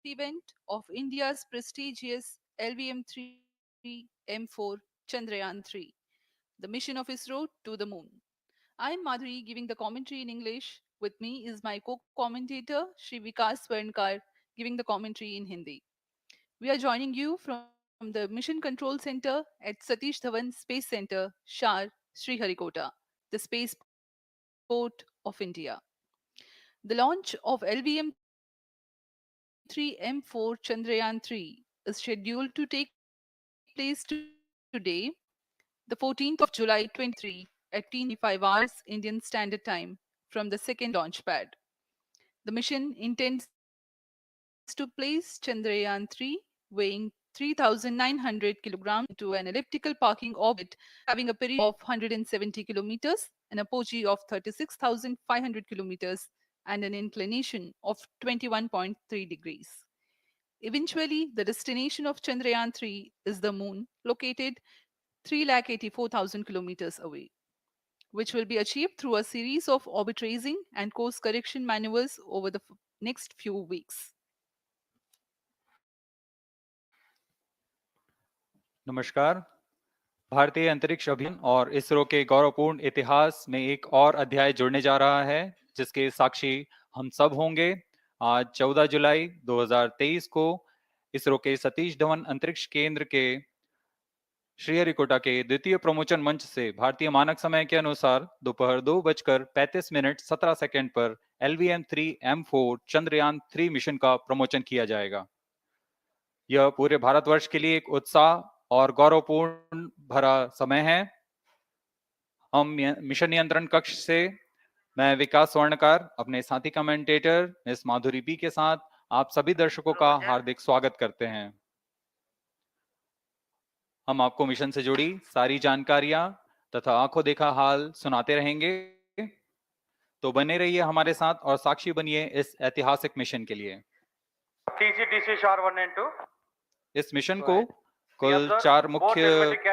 event of India's prestigious LVM-3M4 Chandrayaan-3, the mission of ISRO to the moon. I'm Madhuri giving the commentary in English. With me is my co-commentator Shri Vikas Swarnkar giving the commentary in Hindi. We are joining you from the Mission Control Center at Satish Dhawan Space Center, Shar, Sriharikota, the spaceport of India. The launch of LVM-3M4 Chandrayaan-3 is scheduled to take place today, the 14th of July 2023 at 10:45 hours Indian Standard Time from the second launch pad. The mission intends to place Chandrayaan-3 weighing 3,900 kilograms into an elliptical parking orbit having a period of 170 kilometers, an apogee of 36,500 kilometers, and an inclination of 21.3 degrees. Eventually, the destination of Chandrayaan-3 is the moon, located 384,000 kilometers away, which will be achieved through a series of orbit raising and course correction maneuvers over the next few weeks. नमस्कार। भारतीय अंतरिक्ष अभियान और इसरो के गौरवपूर्ण इतिहास में एक और अध्याय जुड़ने जा रहा है, जिसके साक्षी हम सब होंगे। आज 14 जुलाई 2023 को इसरो के सतीश धवन अंतरिक्ष केंद्र के श्रीहरिकोटा के द्वितीय प्रमोचन मंच से भारतीय मानक समय के अनुसार दोपहर 2:35:17 पर LVM-3M4 चंद्रयान-3 मिशन का प्रमोचन किया जाएगा। यह पूरे भारतवर्ष के लिए एक उत्साह और गौरवपूर्ण भरा समय है। हम मिशन नियंत्रण कक्ष से मैं विकास स्वर्णकार अपने साथी कमेंटेटर मिस माधुरी बी के साथ आप सभी दर्शकों का हार्दिक स्वागत करते हैं। हम आपको मिशन से जुड़ी सारी जानकारियां तथा आंखों देखा हाल सुनाते रहेंगे, तो बने रहिए हमारे साथ और साक्षी बनिए इस ऐतिहासिक मिशन के लिए। इस मिशन को कुल 4 मुख्य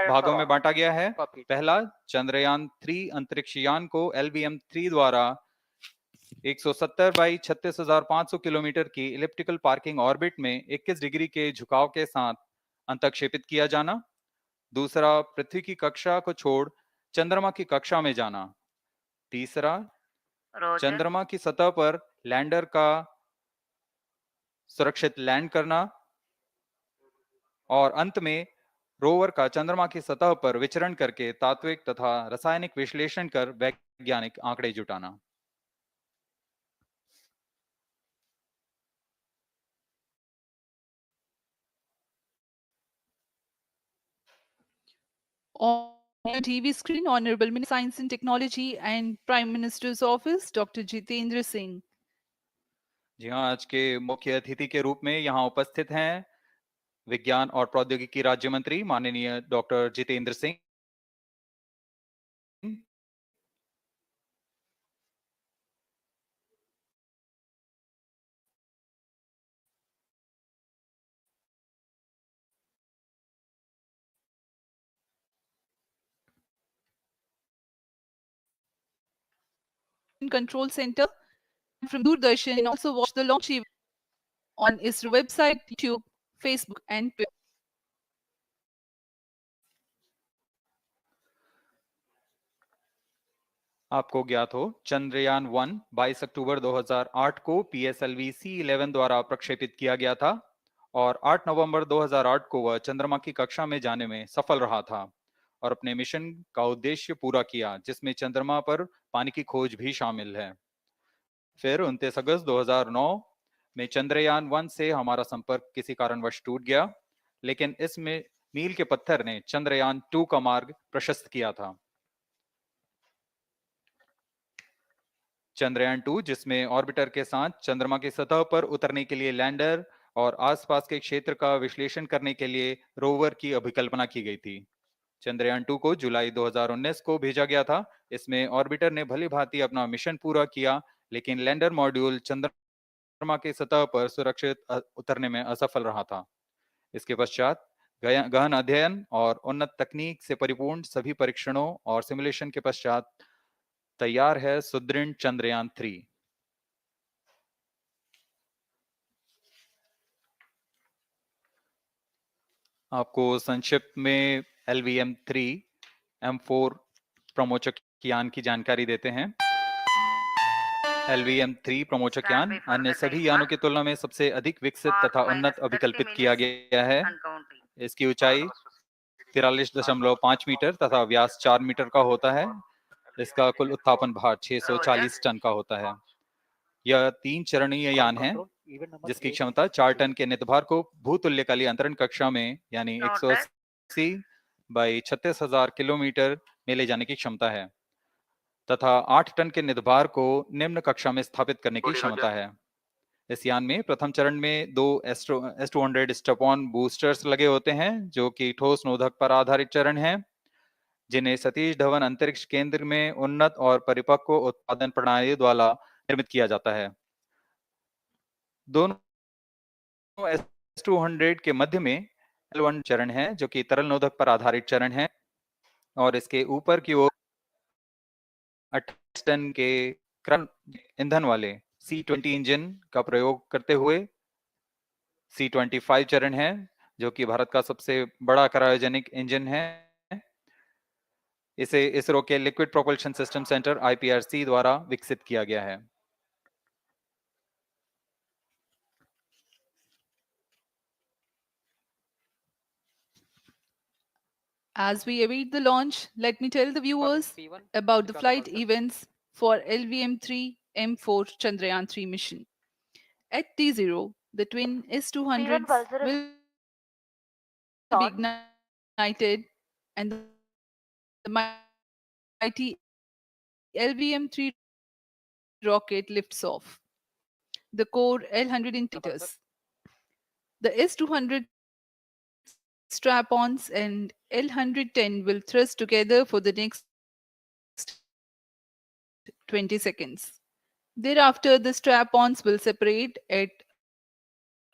भागों में बांटा गया है। पहला, चंद्रयान 3 अंतरिक्ष यान को LVM-3 द्वारा 170 बाई 36,500 किलोमीटर की इलिप्टिकल पार्किंग ऑर्बिट में 21 डिग्री के झुकाव के साथ अंतक्षेपित किया जाना। दूसरा, पृथ्वी की कक्षा को छोड़ चंद्रमा की कक्षा में जाना। तीसरा, चंद्रमा की सतह पर लैंडर का सुरक्षित लैंड करना। और अंत में रोवर का चंद्रमा की सतह पर विचरण करके तात्विक तथा रासायनिक विश्लेषण कर वैज्ञानिक आंकड़े जुटाना। On your TV screen, Honorable Minister of Science and Technology and Prime Minister's Office, Dr. Jitendra Singh. जी हाँ, आज के मुख्य अतिथि के रूप में यहाँ उपस्थित हैं विज्ञान और प्रौद्योगिकी राज्य मंत्री माननीय doctor Jitendra Singh. Control Center from Doordarshan and also watch the launch event on ISRO website, YouTube, Facebook, and Twitter. आपको ज्ञात हो, चंद्रयान 1 22 अक्टूबर 2008 को PSLV C11 द्वारा प्रक्षेपित किया गया था और 8 नवंबर 2008 को वह चंद्रमा की कक्षा में जाने में सफल रहा था और अपने मिशन का उद्देश्य पूरा किया, जिसमें चंद्रमा पर पानी की खोज भी शामिल है। फिर 29 अगस्त 2009 में चंद्रयान 1 से हमारा संपर्क किसी कारणवश टूट गया, लेकिन इसमें मील के पत्थर ने चंद्रयान 2 का मार्ग प्रशस्त किया था। चंद्रयान 2, जिसमें ऑर्बिटर के साथ चंद्रमा की सतह पर उतरने के लिए लैंडर और आसपास के क्षेत्र का विश्लेषण करने के लिए रोवर की अभिकल्पना की गई थी। चंद्रयान 2 को जुलाई 2019 को भेजा गया था। इसमें ऑर्बिटर ने भली भांति अपना मिशन पूरा किया, लेकिन लैंडर मॉड्यूल चंद्रमा की सतह पर सुरक्षित उतरने में असफल रहा था। इसके पश्चात गहन अध्ययन और उन्नत तकनीक से परिपूर्ण सभी परीक्षणों और सिमुलेशन के पश्चात तैयार है सुदृढ़ चंद्रयान 3। आपको संक्षिप्त में LVM-3 M4 प्रमोचक यान की जानकारी देते हैं। LVM-3 प्रमोचक यान अन्य सभी यानों की तुलना में सबसे अधिक विकसित तथा उन्नत अभिकल्पित किया गया है। इसकी ऊंचाई 43.5 मीटर तथा व्यास 4 मीटर का होता है। इसका कुल उत्थापन भार 640 टन का होता है। यह 3 चरणीय यान है जिसकी क्षमता 4 टन के नितभार को भूतुल्यकाली अंतरण कक्षा में यानी 180 बाई 36,000 किलोमीटर में ले जाने की क्षमता है तथा 8 टन के नितभार को निम्न कक्षा में स्थापित करने की क्षमता है। इस यान में प्रथम चरण में 2 S200 स्टेप-ऑन बूस्टर्स लगे होते हैं जो कि ठोस नोदक पर आधारित चरण हैं, जिन्हें सतीश धवन अंतरिक्ष केंद्र में उन्नत और परिपक्व उत्पादन प्रणाली द्वारा निर्मित किया जाता है। दोनों S200 के मध्य में L1 चरण है जो कि तरल नोदक पर आधारित चरण है और इसके ऊपर की ओर 28 टन के क्रम ईंधन वाले C20 इंजन का प्रयोग करते हुए C25 चरण है जो कि भारत का सबसे बड़ा क्रायोजेनिक इंजन है। इसे इसरो के liquid propulsion system centre IPRC द्वारा विकसित किया गया है। As we await the launch, let me tell the viewers about the flight events for LVM-3 M4 Chandrayaan-3 mission. At T0, the twin S200s will be ignited and the mighty LVM-3 rocket lifts off. The core L110 stages The S200 strap ons and L110 will thrust together for the next 20 seconds. Thereafter, the strap ons will separate at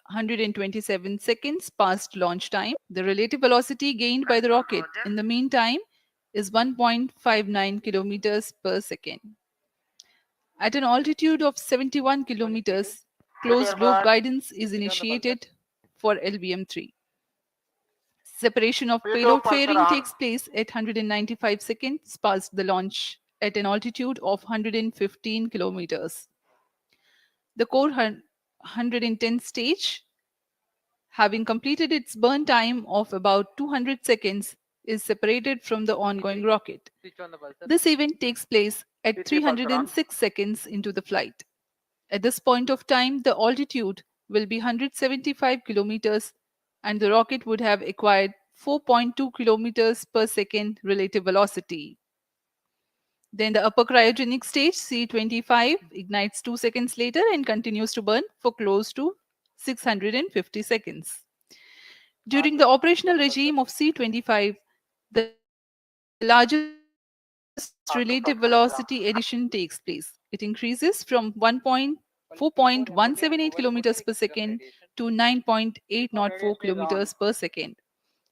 127 seconds past launch time. The relative velocity gained by the rocket in the meantime is 1.59 kilometers per second. At an altitude of 71 kilometers, closed loop guidance is initiated for LVM-3. Separation of payload fairing takes place at 195 seconds past the launch at an altitude of 115 kilometers. The core 110 stage, having completed its burn time of about 200 seconds, is separated from the ongoing rocket. This event takes place at 306 seconds into the flight. At this point of time, the altitude will be 175 kilometers and the rocket would have acquired 4.2 kilometers per second relative velocity. Then the upper cryogenic stage C25 ignites 2 seconds later and continues to burn for close to 650 seconds. During the operational regime of C25, the largest relative velocity addition takes place. It increases from 4.178 kilometers per second to 9.804 kilometers per second.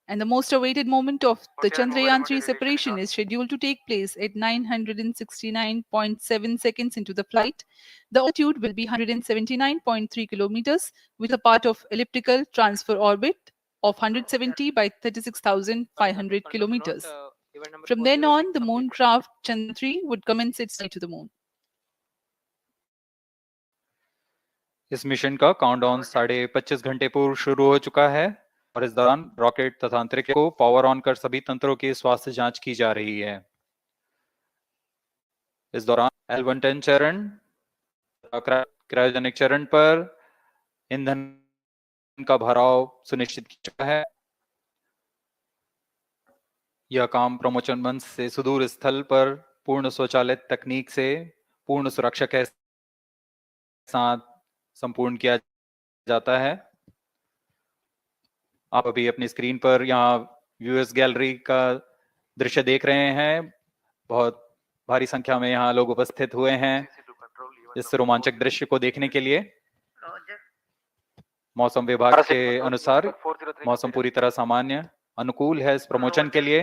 And the most awaited moment of the Chandrayaan-3 separation is scheduled to take place at 969.7 seconds into the flight. The altitude will be 179.3 kilometers, which is a part of elliptical transfer orbit of 170 by 36,500 kilometers. From then on, the moon craft Chandrayaan-3 would commence its flight to the moon. इस mission का countdown 25.5 घंटे पूर्व शुरू हो चुका है और इस दौरान रॉकेट तथा अंतरिक्ष को पावर ऑन कर सभी तंत्रों की स्वास्थ्य जांच की जा रही है। इस दौरान L110 चरण क्रायोजेनिक चरण पर ईंधन का भराव सुनिश्चित किया चुका है। यह काम प्रमोचन मंच से सुदूर स्थल पर पूर्ण स्वचालित तकनीक से पूर्ण सुरक्षा के साथ संपूर्ण किया जाता है। आप अभी अपनी स्क्रीन पर यहाँ व्यूअर्स गैलरी का दृश्य देख रहे हैं। बहुत भारी संख्या में यहाँ लोग उपस्थित हुए हैं इस रोमांचक दृश्य को देखने के लिए। मौसम विभाग के अनुसार मौसम पूरी तरह सामान्य अनुकूल है इस प्रमोशन के लिए।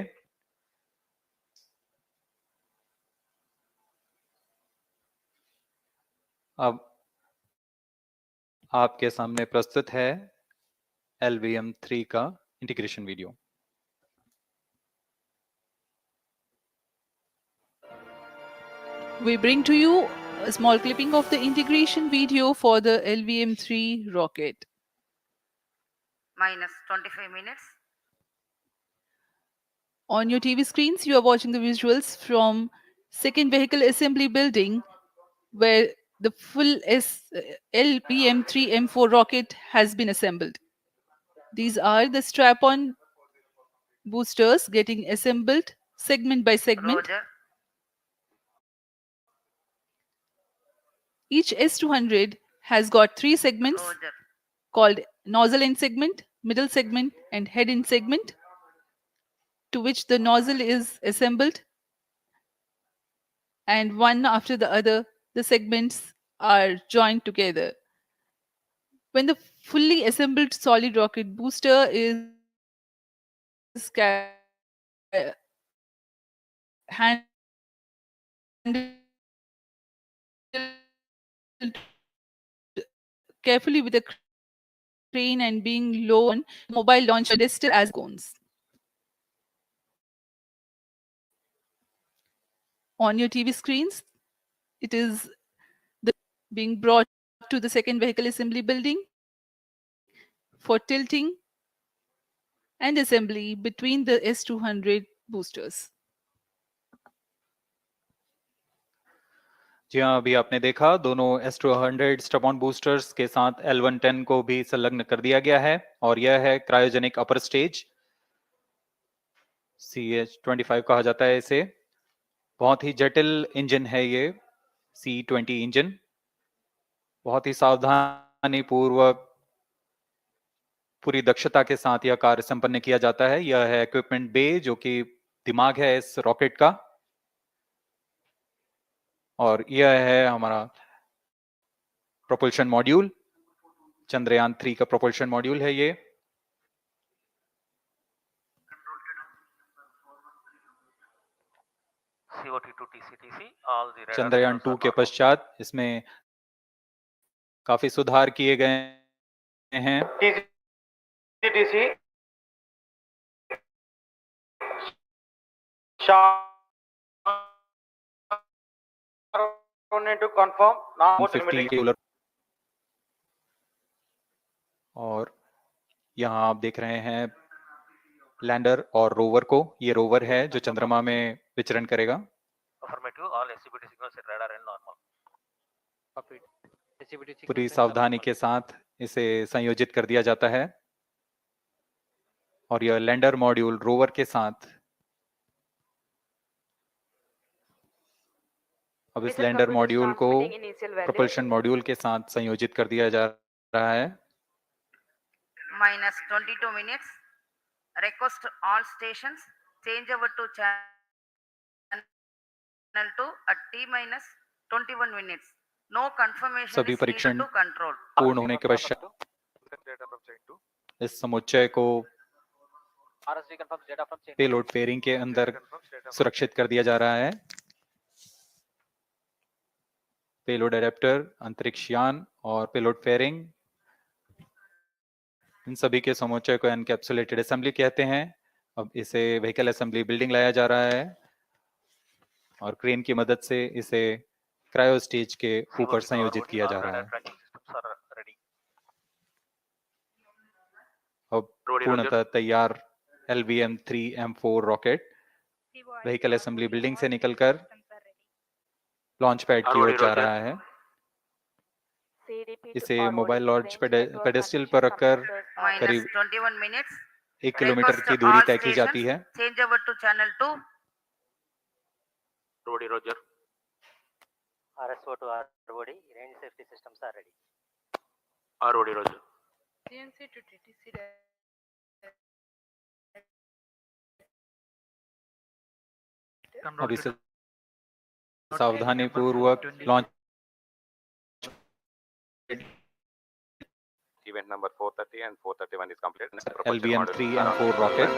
अब आपके सामने प्रस्तुत है LVM-3 का integration video. We bring to you a small clipping of the integration video for the LVM-3 rocket. minus 25 minutes. On your TV screens, you are watching the visuals from second vehicle assembly building where the full LVM-3M4 rocket has been assembled. These are the strap-on boosters getting assembled segment by segment. Roger. Each S200 has got three segments Roger. called nozzle end segment, middle segment, and head end segment, to which the nozzle is assembled, and one after the other, the segments are joined together. When the fully assembled solid rocket booster is carefully with a crane and being lowered on, the mobile launch pedestal as cones. On your TV screens, it is the being brought to the second vehicle assembly building for tilting and assembly between the S200 boosters. जी हाँ, अभी आपने देखा दोनों S200 stub-on boosters के साथ L110 को भी संलग्न कर दिया गया है और यह है क्रायोजेनिक अपर स्टेज, CH-25 कहा जाता है इसे। बहुत ही जटिल इंजन है ये C-20 इंजन। बहुत ही सावधानी पूर्वक पूरी दक्षता के साथ यह कार्य संपन्न किया जाता है। यह है इक्विपमेंट बे, जो कि दिमाग है इस रॉकेट का, और यह है हमारा प्रोपल्शन मॉड्यूल, चंद्रयान 3 का प्रोपल्शन मॉड्यूल है ये। चंद्रयान 2 के पश्चात इसमें काफी सुधार किए गए हैं। to confirm now 50 और यहाँ आप देख रहे हैं लैंडर और रोवर को। ये रोवर है जो चंद्रमा में विचरण करेगा। पूरी सावधानी के साथ इसे संयोजित कर दिया जाता है और यह लैंडर मॉड्यूल रोवर के साथ अब इस लैंडर मॉड्यूल को प्रोपल्शन मॉड्यूल के साथ संयोजित कर दिया जा रहा है। minus 22 minutes. Request all stations change over to channel 2 at T minus 21 minutes. No confirmation सभी is needed परीक्षण to control. पूर्ण होने के पश्चात इस समुच्चय को पेलोड फेयरिंग के अंदर सुरक्षित कर दिया जा रहा है। पेलोड एडेप्टर, अंतरिक्ष यान और पेलोड फेयरिंग, इन सभी के समुच्चय को एनकैप्सुलेटेड असेंबली कहते हैं। अब इसे व्हीकल असेंबली बिल्डिंग लाया जा रहा है और क्रेन की मदद से इसे क्रायो स्टेज के ऊपर संयोजित किया जा रहा है। अब पूर्णतः तैयार LVM-3M4 rocket vehicle assembly building से निकलकर लॉन्च पैड की ओर जा रहा है। इसे मोबाइल लॉन्च पेडेस्टल पर रखकर करीब 21 minutes. 1 किलोमीटर की दूरी तय की जाती है। Change over to channel 2. Roger. RSO to ROD, range safety systems are ready. Roger. CNC to TTC. अब इसे सावधानी पूर्वक launch Event number 430 and 431 is completed. LVM-3M4 rocket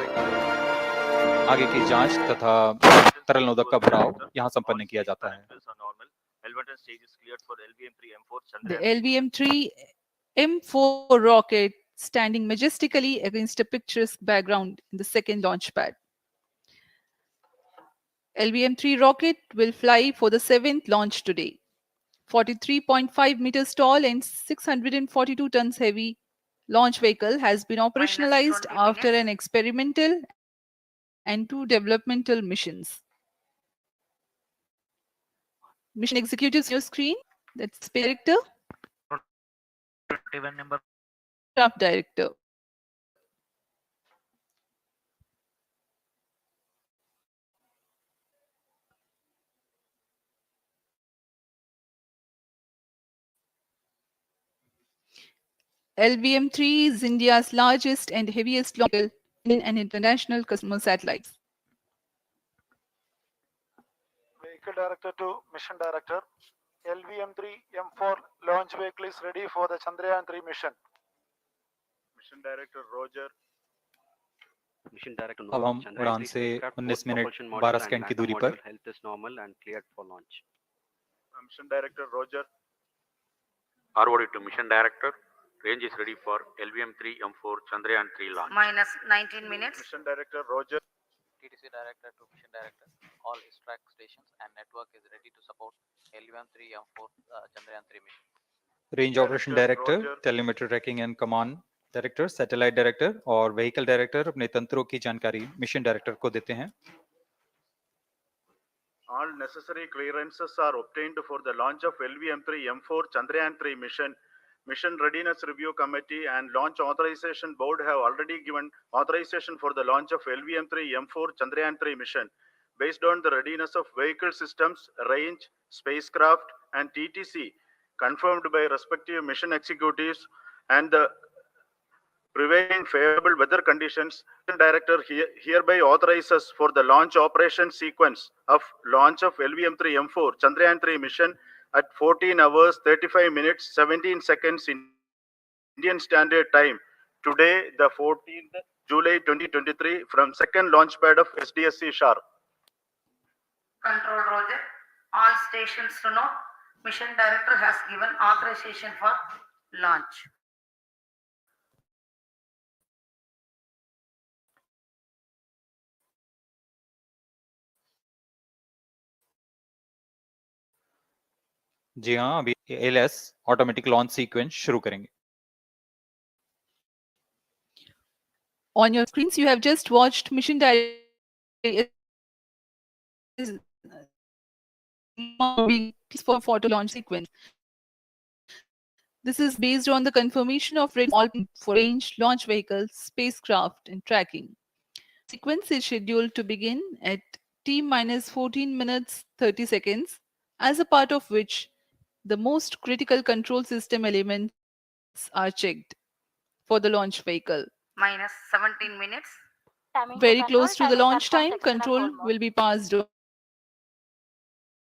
आगे की जांच तथा तरल नोदक का भराव यहाँ संपन्न किया जाता है। The LVM-3M4 rocket standing majestically against a picturesque background in the second launch pad. LVM-3 rocket will fly for the seventh launch today. 43.5 meters tall and 642 tons heavy launch vehicle has been minus operationalized 20 after minutes. an experimental and two developmental missions. Mission executives on your screen. That's Space Director, 21 number. Spacecraft Director. LVM-3 is India's largest and heaviest launch vehicle for Indian and international customer satellites. Vehicle Director to Mission Director. LVM-3 M4 launch vehicle is ready for the Chandrayaan-3 mission. Mission Director Roger. Mission Director अब हम Chandrayaan-3 उड़ान से spacecraft, 19 both minute propulsion 12 module second and की lander दूरी पर module health is normal and cleared for launch. Mission Director Roger. ROD to Mission Director. Range is ready for LVM-3 M4 Chandrayaan-3 launch. Minus 19 minutes. Mission Director Roger. TTC Director to Mission Director. All track stations and network is ready to support LVM-3 M4 Chandrayaan-3 mission. Range operation director, telemetry tracking and command director, satellite director और vehicle director अपने तंत्रों की जानकारी mission director को देते हैं. All necessary clearances are obtained for the launch of LVM-3 M4 Chandrayaan-3 mission. Mission Readiness Review Committee and Launch Authorization Board have already given authorization for the launch of LVM-3 M4 Chandrayaan-3 mission. Based on the readiness of vehicle systems, range, spacecraft, and TTC, confirmed by respective mission executives and the prevailing favorable weather conditions, the Director hereby authorizes for the launch operation sequence of launch of LVM-3 M4 Chandrayaan-3 mission at 14 hours 35 minutes 17 seconds Indian Standard Time today, the 14th July 2023, from second launch pad of SDSC Shar. Control Roger. All stations to know. Mission Director has given authorization for launch. जी हाँ, अभी LS automatic launch sequence शुरू करेंगे. On your screens, you have just watched Mission Director for photo launch sequence. This is based on the confirmation of all for range, launch vehicles, spacecraft, and tracking. Sequence is scheduled to begin at T-14 minutes 30 seconds, as a part of which the most critical control system elements are checked for the launch vehicle. Minus 17 minutes. Very close to the launch time, control will be passed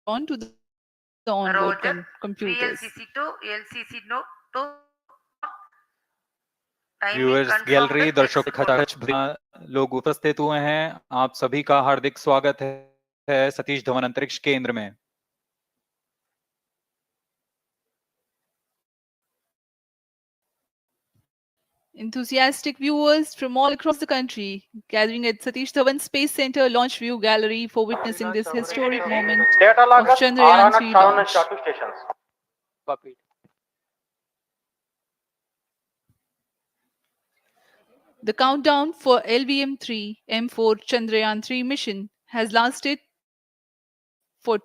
on to the onboard Roger. computers. VLCC to LCC no to timing viewers confirmed gallery, next दर्शक code. खचाखच लोग उपस्थित हुए हैं. आप सभी का हार्दिक स्वागत है सतीश धवन अंतरिक्ष केंद्र में. Enthusiastic viewers from all across the country gathering at Satish Dhawan Space Center Launch View Gallery for witnessing this historic moment Data of loggers Chandrayaan-3 launch. Shatu stations. Copied. The countdown for LVM-3 M4 Chandrayaan-3 mission has lasted for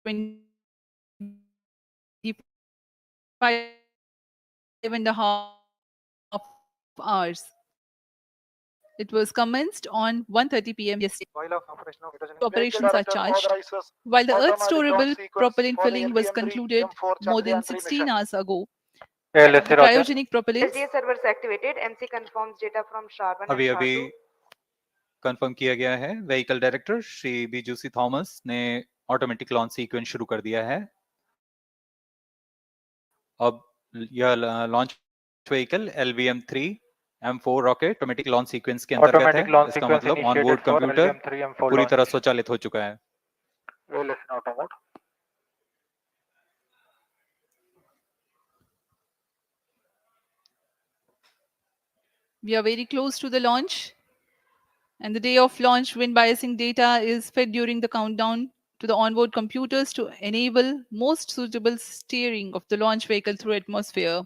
25.5 hours. It was commenced on 1:30 p.m. yesterday. While of operation of Operations are charged. While the Earth storable propellant filling was concluded more than 16 hours ago, the cryogenic propellants SDA servers activated. MC confirms data from SHAR-1 अभी and अभी SHAR-2. Confirm किया गया है. Vehicle director Shri बीजूसी Thomas ने automatic launch sequence शुरू कर दिया है. अब यह launch vehicle LVM-3 M4 rocket automatic launch sequence के अंतर्गत है. इसका मतलब ऑनबोर्ड कंप्यूटर पूरी तरह स्वचालित हो चुका है. We are very close to the launch, and the day of launch wind biasing data is fed during the countdown to the onboard computers to enable most suitable steering of the launch vehicle through atmosphere.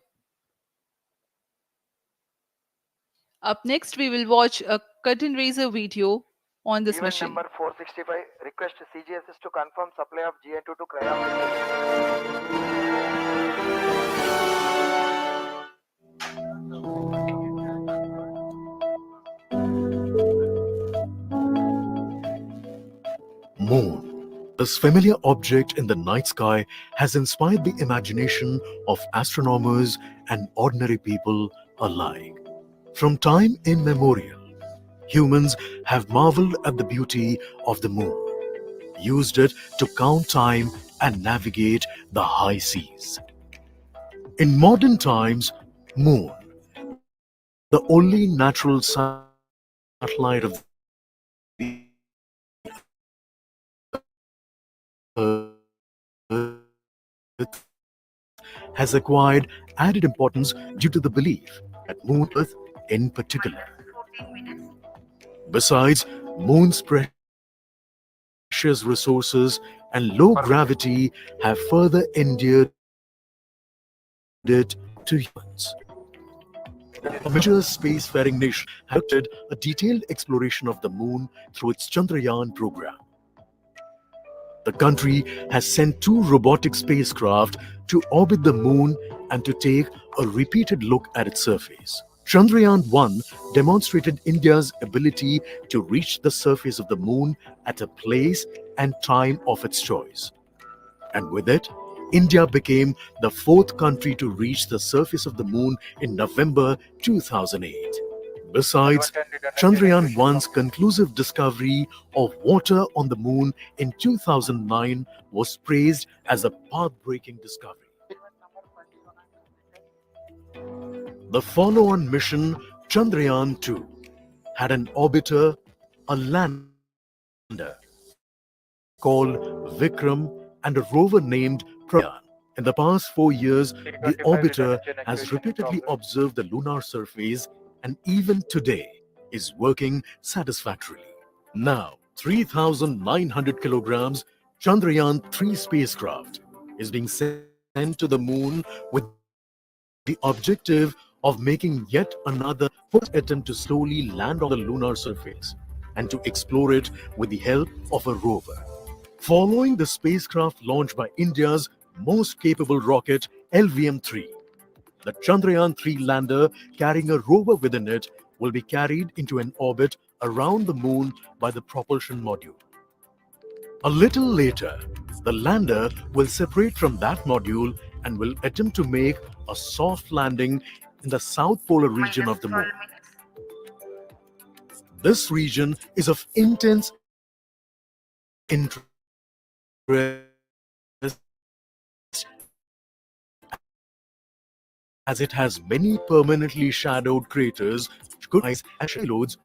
Up next, we will watch a curtain raiser video on this Event mission. number 465, request CGSS to confirm supply of GN2 to Cryo. Moon. This familiar object in the night sky has inspired the imagination of astronomers and ordinary people alike. From time immemorial, humans have marveled at the beauty of the moon, used it to count time and navigate the high seas. In modern times, Moon, the only natural satellite of the Earth, has acquired added importance due to the belief that Moon Earth in particular. Besides, Moon's precious resources and low gravity have further endeared it to humans. A major spacefaring nation has conducted a detailed exploration of the Moon through its Chandrayaan program. The country has sent 2 robotic spacecraft to orbit the Moon and to take a repeated look at its surface. Chandrayaan-3 demonstrated India's ability to reach the surface of the Moon at a place and time of its choice. And with it, India became the 4th country to reach the surface of the Moon in November 2008. Besides, Chandrayaan-1's conclusive discovery of water on the Moon in 2009 was praised as a path-breaking discovery. The follow-on mission, Chandrayaan-2, had an orbiter, a lander called Vikram, and a rover named Pradesh. In the past 4 years, the orbiter has repeatedly observed the lunar surface and even today is working satisfactorily. Now, 3,900 kilograms Chandrayaan-3 spacecraft is being sent to the Moon with the objective of making yet another first attempt to slowly land on the lunar surface and to explore it with the help of a rover. Following the spacecraft launch by India's most capable rocket, LVM-3, the Chandrayaan-3 lander carrying a rover within it will be carried into an orbit around the Moon by the propulsion module. A little later, the lander will separate from that module and will attempt to make a soft landing in the south polar region of the Moon. This region is of intense interest as it has many permanently shadowed craters, good ice and payloads,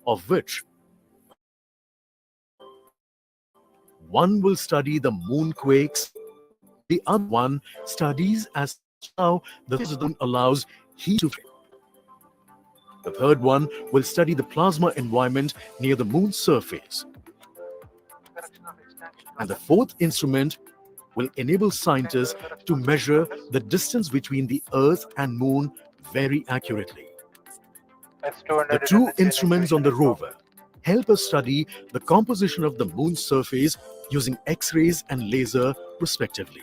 of which one will study the moonquakes, the other one studies as how the zone allows heat to travel. The third one will study the plasma environment near the moon's surface. And the fourth instrument will enable scientists to measure the distance between the Earth and Moon very accurately. The 2 instruments on the rover help us study the composition of the Moon's surface using X-rays and laser respectively.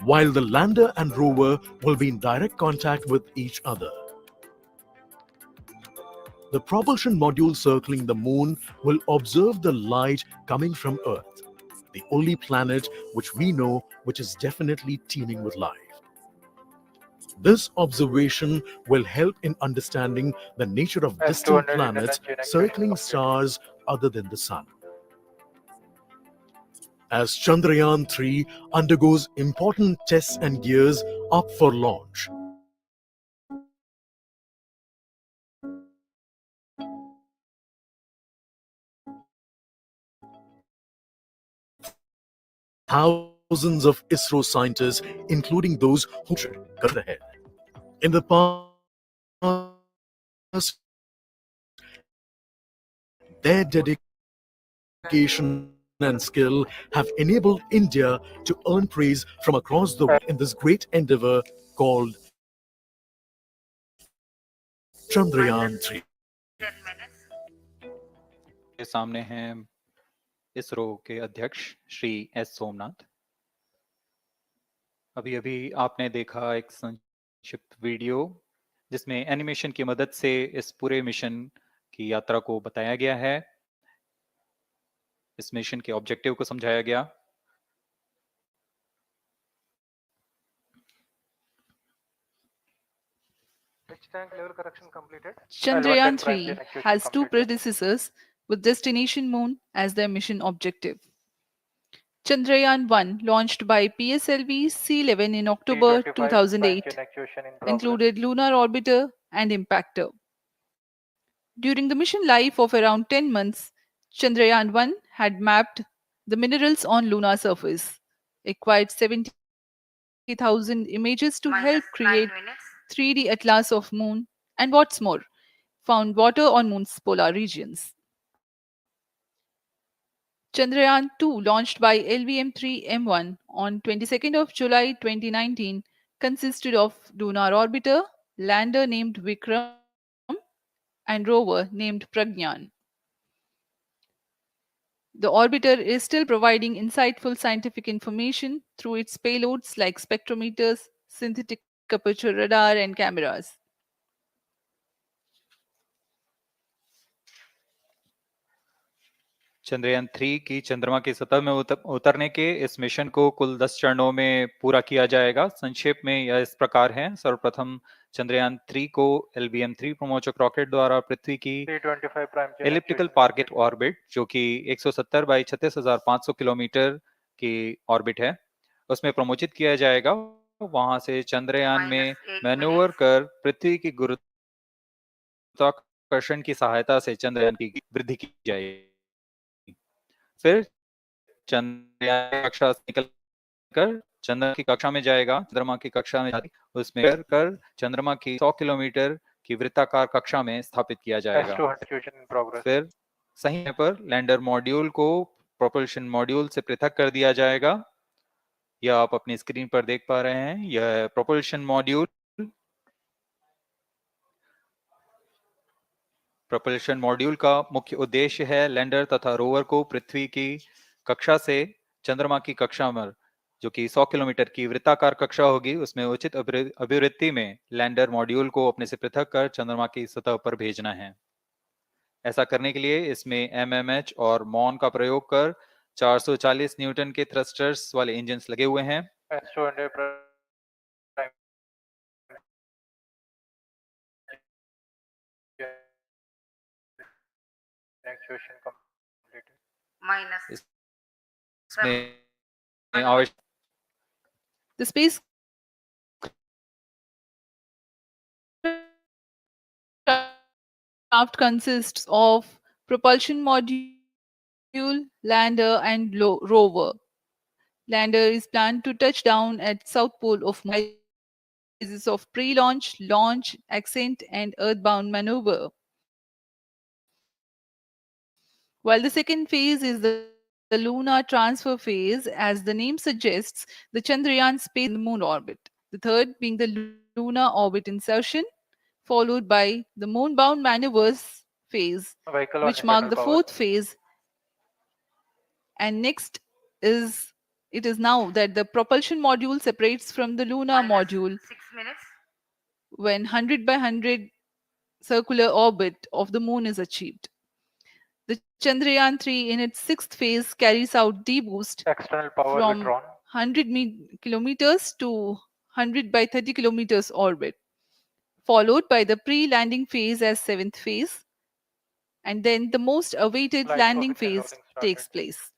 While the lander and rover will be in direct contact with each other. The propulsion module circling the Moon will observe the light coming from Earth, the only planet which we know which is definitely teeming with life. This observation will help in understanding the nature of distant planets circling stars other than the Sun. As Chandrayaan-3 undergoes important tests and gears up for launch, thousands of ISRO scientists, including those who should cut ahead. In the past, their dedication and skill have enabled India to earn praise from across the world in this great endeavor called Chandrayaan-3. 10 minutes. के सामने हैं इसरो के अध्यक्ष Shri S Somnath. अभी अभी आपने देखा एक संक्षिप्त वीडियो जिसमें एनिमेशन की मदद से इस पूरे मिशन की यात्रा को बताया गया है, इस मिशन के ऑब्जेक्टिव को समझाया गया। Which tank level correction completed? Chandrayaan 3 has two predecessors with destination moon as their mission objective. Chandrayaan 1, launched by PSLV C-11 in October 2008, included lunar orbiter and impactor. During the mission life of around 10 months, Chandrayaan 1 had mapped the minerals on lunar surface, acquired 70,000 images to help Minus create 9 minutes. 3D atlas of moon, and what's more, found water on moon's polar regions. Chandrayaan 2, launched by LVM-3M1 on 22nd of July 2019, consisted of lunar orbiter, lander named Vikram, and rover named Pragyan. The orbiter is still providing insightful scientific information through its payloads like spectrometers, synthetic aperture radar, and cameras. Chandrayaan 3 की चंद्रमा की सतह में उतरने के इस mission को कुल 10 चरणों में पूरा किया जाएगा। संक्षेप में यह इस प्रकार है। सर्वप्रथम चंद्रयान 3 को LBM-3 प्रमोचक रॉकेट द्वारा पृथ्वी की एलिप्टिकल टारगेट ऑर्बिट, जो कि 170 बाई 36,500 किलोमीटर की ऑर्बिट है, उसमें प्रमोचित किया जाएगा। वहां से चंद्रयान में मैन्यूवर कर पृथ्वी की गुरुत्वाकर्षण की सहायता से चंद्रयान की वृद्धि की जाएगी। फिर चंद्रयान कक्षा से निकलकर चंद्रमा की कक्षा में जाएगा। चंद्रमा की कक्षा में उसमें कर चंद्रमा की 100 किलोमीटर की वृत्ताकार कक्षा में स्थापित किया जाएगा। फिर सही समय पर लैंडर मॉड्यूल को प्रोपल्शन मॉड्यूल से पृथक कर दिया जाएगा। यह आप अपनी स्क्रीन पर देख पा रहे हैं, यह प्रोपल्शन मॉड्यूल। प्रोपल्शन मॉड्यूल का मुख्य उद्देश्य है लैंडर तथा रोवर को पृथ्वी की कक्षा से चंद्रमा की कक्षा में, जो कि 100 किलोमीटर की वृत्ताकार कक्षा होगी, उसमें उचित अभिवृत्ति में लैंडर मॉड्यूल को अपने से पृथक कर चंद्रमा की सतह पर भेजना है। ऐसा करने के लिए इसमें MMH और मॉन का प्रयोग कर 440 न्यूटन के थ्रस्टर्स वाले इंजन लगे हुए हैं। Minus The spacecraft consists of propulsion module, lander, and rover. Lander is planned to touch down at south pole of Moon phases of pre-launch, launch, ascent, and earthbound maneuver. While the second phase is the lunar transfer phase, as the name suggests, the Chandrayaan space in the moon orbit. The third being the lunar orbit insertion, followed by the moon-bound maneuvers phase, which mark the fourth phase. And next is it is now that the propulsion module separates from the lunar module 6 minutes. when 100 by 100 circular orbit of the moon is achieved. The Chandrayaan 3 in its sixth phase carries out D-boost from 100 kilometers to 100 by 30 kilometers orbit, followed by the pre-landing phase as seventh phase, and then the most awaited landing phase takes place.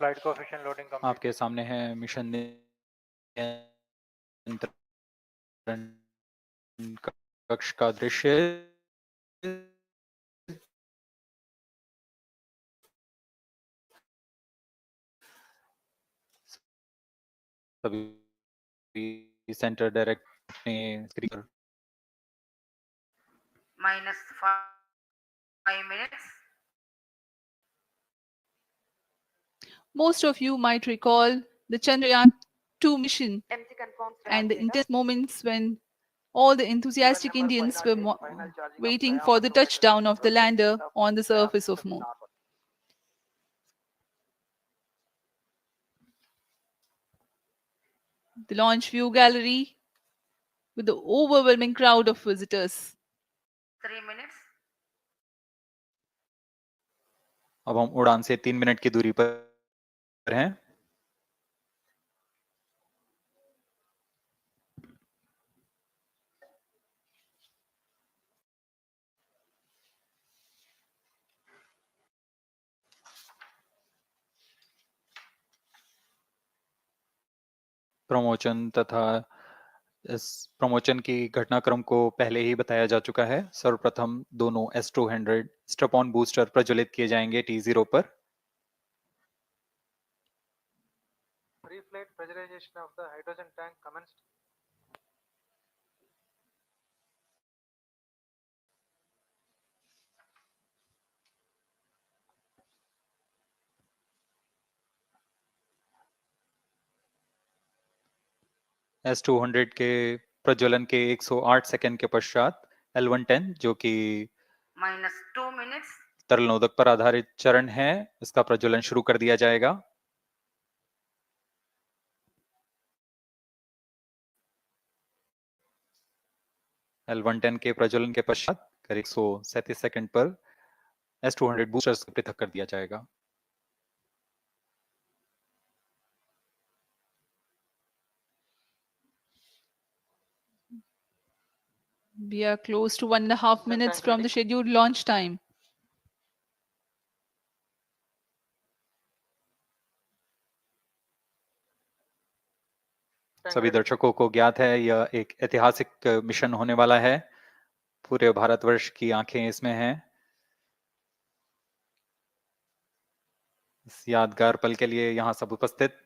आपके सामने है mission नियंत्रण कक्ष का दृश्य, सभी centre direct अपने screen पर minus 5 minutes. Most of you might recall the Chandrayaan-2 mission MC confirms and the data. intense moments when all the enthusiastic Indians were waiting for the touchdown of the lander on the surface of Moon. The launch view gallery with the overwhelming crowd of visitors. 3 minutes. अब हम उड़ान से 3 minute की दूरी पर हैं। Promotion तथा इस प्रमोशन की घटनाक्रम को पहले ही बताया जा चुका है। सर्वप्रथम दोनों S200 स्ट्रप-ऑन बूस्टर प्रज्वलित किए जाएंगे T0 पर। Pre-flight pressurization of the hydrogen tank commenced. S200 के प्रज्वलन के 108 सेकंड के पश्चात L110 जो कि minus 2 minutes. तरल नोदक पर आधारित चरण है, इसका प्रज्वलन शुरू कर दिया जाएगा। L110 के प्रज्वलन के पश्चात करीब 137 सेकंड पर S200 बूस्टर्स को पृथक कर दिया जाएगा। We are close to 1.5 minutes from the scheduled launch time. सभी दर्शकों को ज्ञात है यह एक ऐतिहासिक मिशन होने वाला है। पूरे भारतवर्ष की आंखें इसमें हैं। इस यादगार पल के लिए यहाँ सब उपस्थित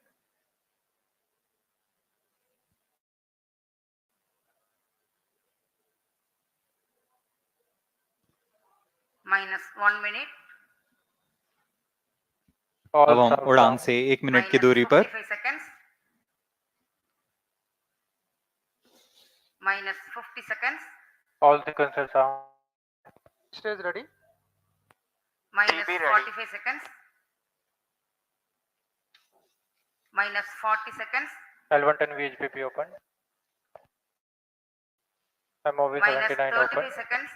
minus 1 minute. अब हम उड़ान से 1 मिनट की दूरी पर -55 seconds. Minus 50 seconds. All sequences are stage ready. Minus 45 seconds. Minus 40 seconds. L110 VHPP open. MOV Minus 79 open. 35 seconds.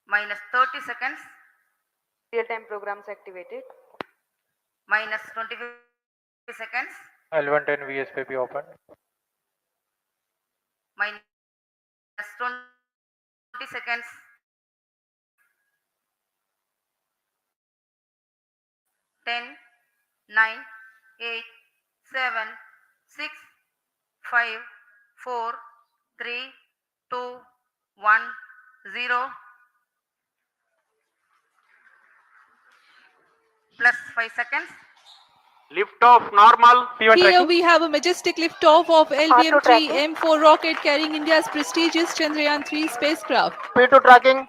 Minus 30 seconds. Real-time programs activated. Minus 25 seconds. L110 VSPP open. Minus 20 seconds. Ten, 9, 8, 7, 6, 5, 4, 3, 2, 1, 0. Plus 5 seconds. Liftoff normal. Here we have a majestic liftoff of LVM-3 M4 rocket carrying India's prestigious Chandrayaan-3 spacecraft. P2 tracking.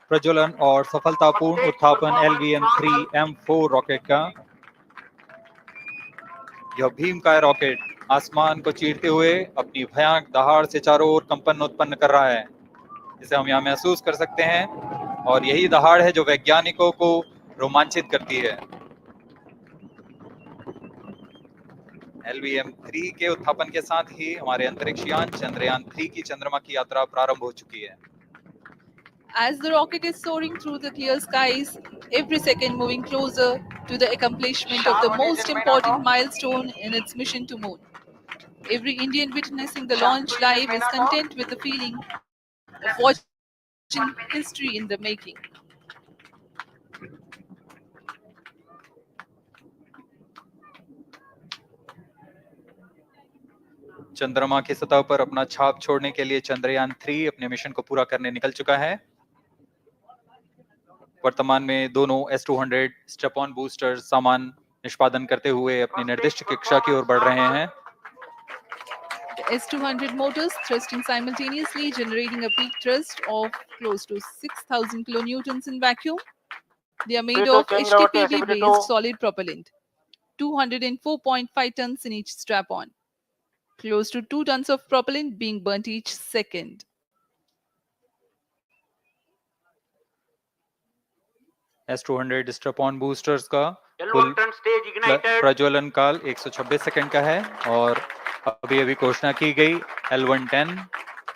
प्रज्वलन और सफलतापूर्ण उत्थापन LVM-3 M4 rocket का। यह भीमकाय rocket आसमान को चीरते हुए अपनी भयानक दहाड़ से चारों ओर कंपन उत्पन्न कर रहा है, जिसे हम यहाँ महसूस कर सकते हैं, और यही दहाड़ है जो वैज्ञानिकों को रोमांचित करती है। LVM-3 के उत्थापन के साथ ही हमारे अंतरिक्ष यान चंद्रयान-3 की चंद्रमा की यात्रा प्रारंभ हो चुकी है। As the rocket is soaring through the clear skies, every second moving closer to the accomplishment of the most important milestone in its mission to Moon. Every Indian witnessing the launch live is content with the feeling of watching history in the making. चंद्रमा की सतह पर अपना छाप छोड़ने के लिए चंद्रयान-3 अपने मिशन को पूरा करने निकल चुका है। वर्तमान में दोनों S200 स्ट्रप-ऑन बूस्टर सामान निष्पादन करते हुए अपनी निर्दिष्ट कक्षा की ओर बढ़ रहे हैं। The S200 motors thrusting simultaneously, generating a peak thrust of close to 6,000 kilonewtons in vacuum. They are made of HTPB-based solid propellant, 204.5 tons in each strap-on. Close to 2 tons of propellant being burnt each second. S200 strap-on boosters का कुल प्रज्वलन काल 126 second का है और अभी अभी घोषणा की गई L110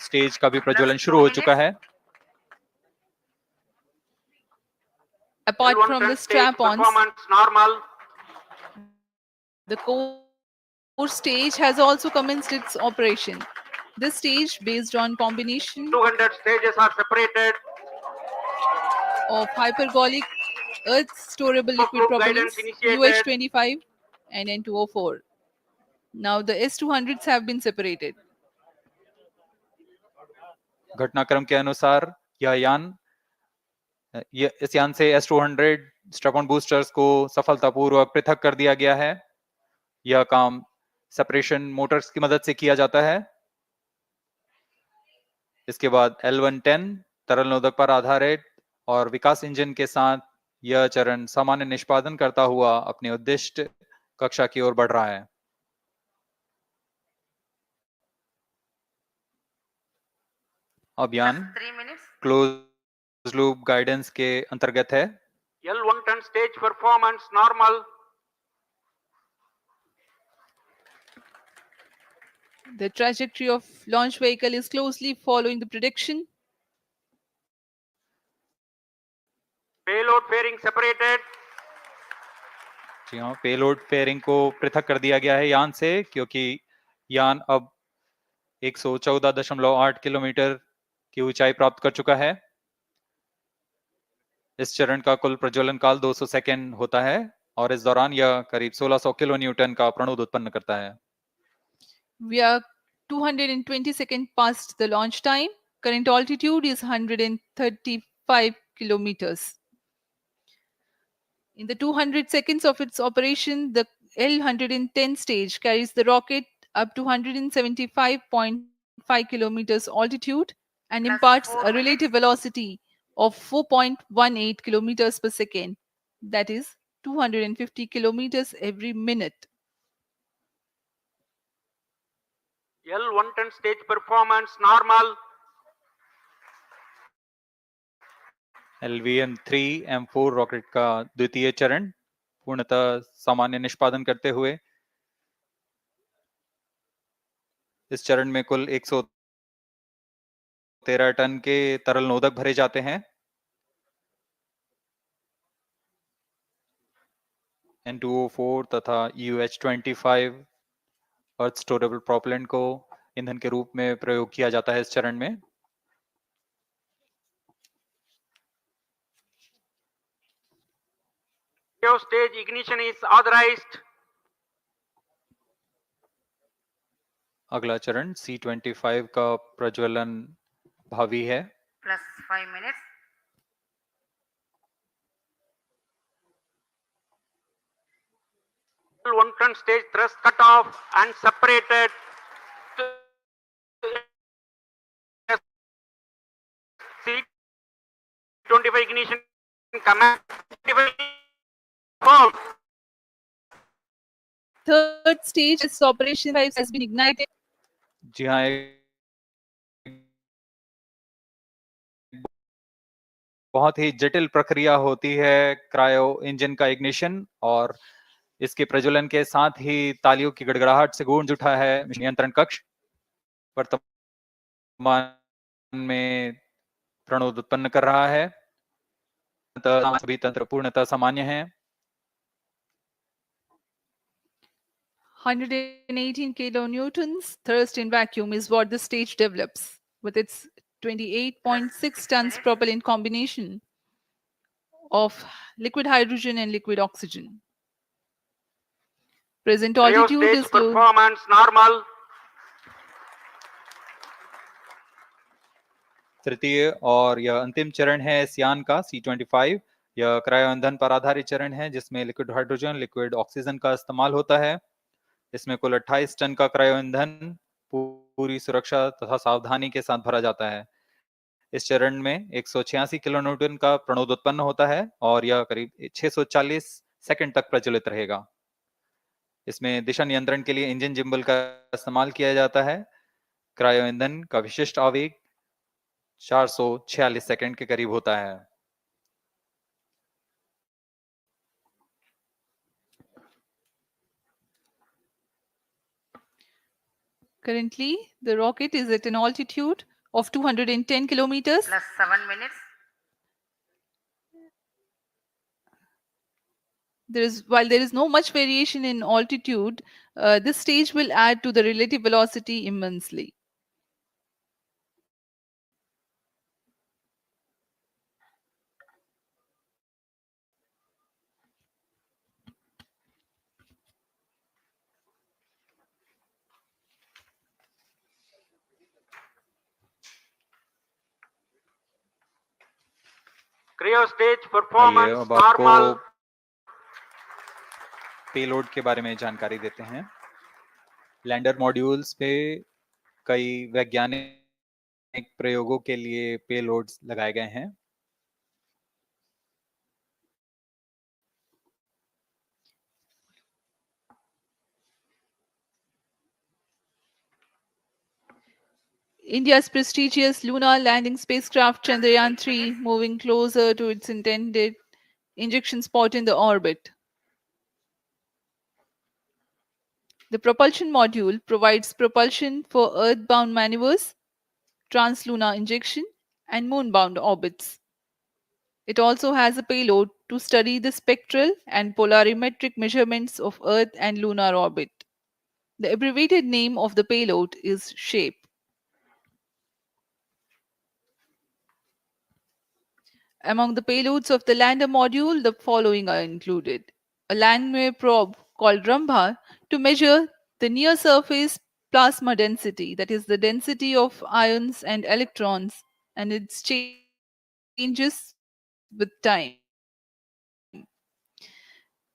स्टेज का भी प्रज्वलन शुरू हो चुका है। Apart from the strap-ons, the core stage has also commenced its operation. This stage, based on combination 200 stages are separated of hypergolic earth storable liquid propellants UH-25 and N2O4. Now the S200s have been separated. घटनाक्रम के अनुसार इस यान से S200 strap-on boosters को सफलतापूर्वक पृथक कर दिया गया है। यह काम सेपरेशन मोटर्स की मदद से किया जाता है। इसके बाद L110 तरल नोदक पर आधारित और विकास इंजन के साथ यह चरण सामान्य निष्पादन करता हुआ अपनी उद्दिष्ट कक्षा की ओर बढ़ रहा है। अब यान क्लोज लूप गाइडेंस के अंतर्गत है। L110 stage performance normal. The trajectory of launch vehicle is closely following the prediction. Payload fairing separated. जी हाँ, पेलोड फेयरिंग को पृथक कर दिया गया है यान से, क्योंकि यान अब 114.8 किलोमीटर की ऊंचाई प्राप्त कर चुका है। इस चरण का कुल प्रज्वलन काल 200 सेकेंड होता है और इस दौरान यह करीब 1600 किलो न्यूटन का प्रणोद उत्पन्न करता है। We are 220 seconds past the launch time. Current altitude is 135 kilometers. In the 200 seconds of its operation, the L110 stage carries the rocket up to 175.5 kilometers altitude and imparts a relative velocity of 4.18 kilometers per second. That is 250 kilometers every minute. L110 stage performance normal. LVM-3 M4 rocket का द्वितीय चरण पूर्णतः सामान्य निष्पादन करते हुए इस चरण में कुल 113 टन के तरल नोदक भरे जाते हैं। N2O4 तथा UH-25 अर्थ स्टोरेबल प्रोपेलेंट को ईंधन के रूप में प्रयोग किया जाता है इस चरण में। Stage ignition is authorized. अगला चरण C-25 का प्रज्वलन भावी है। Plus 5 minutes. L110 stage thrust cut off and separated. C-25 ignition command. Third stage is operation has been ignited. जी हाँ, बहुत ही जटिल प्रक्रिया होती है क्रायो इंजन का इग्निशन और इसके प्रज्वलन के साथ ही तालियों की गड़गड़ाहट से गूंज उठा है नियंत्रण कक्ष। वर्तमान में प्रणोद उत्पन्न कर रहा है। सभी तंत्र पूर्णतः सामान्य है। 118 kilonewtons thrust in vacuum is what the stage develops with its 28.6 tons propellant combination of liquid hydrogen and liquid oxygen. Present altitude is performance normal. तृतीय और यह अंतिम चरण है इस यान का C-25। यह क्रायो ईंधन पर आधारित चरण है जिसमें लिक्विड हाइड्रोजन, लिक्विड ऑक्सीजन का इस्तेमाल होता है। इसमें कुल 28 टन का क्रायो ईंधन पूरी सुरक्षा तथा सावधानी के साथ भरा जाता है। इस चरण में 186 किलो न्यूटन का प्रणोद उत्पन्न होता है और यह करीब 640 सेकंड तक प्रज्वलित रहेगा। इसमें दिशा नियंत्रण के लिए इंजन जिम्बल का इस्तेमाल किया जाता है। क्रायो ईंधन का विशिष्ट आवेग 446 सेकंड के करीब होता है। Currently, the rocket is at an altitude of 210 kilometers. Plus 7 minutes. While there is no much variation in altitude, this stage will add to the relative velocity immensely. Cryo stage आइए performance अब आपको normal. Payload के बारे में जानकारी देते हैं। Lander modules पे कई वैज्ञानिक प्रयोगों के लिए पेलोड्स लगाए गए हैं। India's prestigious lunar landing spacecraft Chandrayaan-3 moving closer to its intended injection spot in the orbit. The propulsion module provides propulsion for Earth-bound maneuvers, translunar injection, and moon-bound orbits. It also has a payload to study the spectral and polarimetric measurements of Earth and lunar orbit. The abbreviated name of the payload is SHAPE. Among the payloads of the lander module, the following are included. A landwehr probe called Rambha to measure the near-surface plasma density, that is the density of ions and electrons, and its changes with time.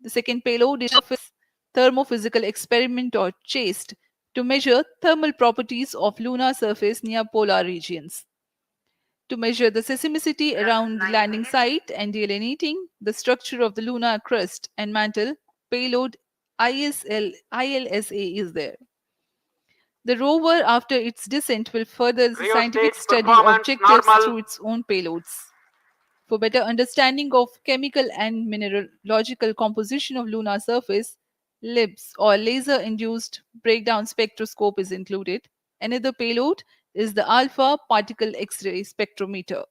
The second payload is thermophysical experiment or CHASTE to measure thermal properties of lunar surface near polar regions. To measure the seismicity around the landing site and delineating the structure of the lunar crust and mantle, payload ILSA is there. The rover, after its descent, will further the Cryo scientific stage study performance objectives normal. through its own payloads. For better understanding of chemical and mineralogical composition of lunar surface, LIBS or laser-induced breakdown spectroscope is included. Another payload is the alpha particle X-ray spectrometer.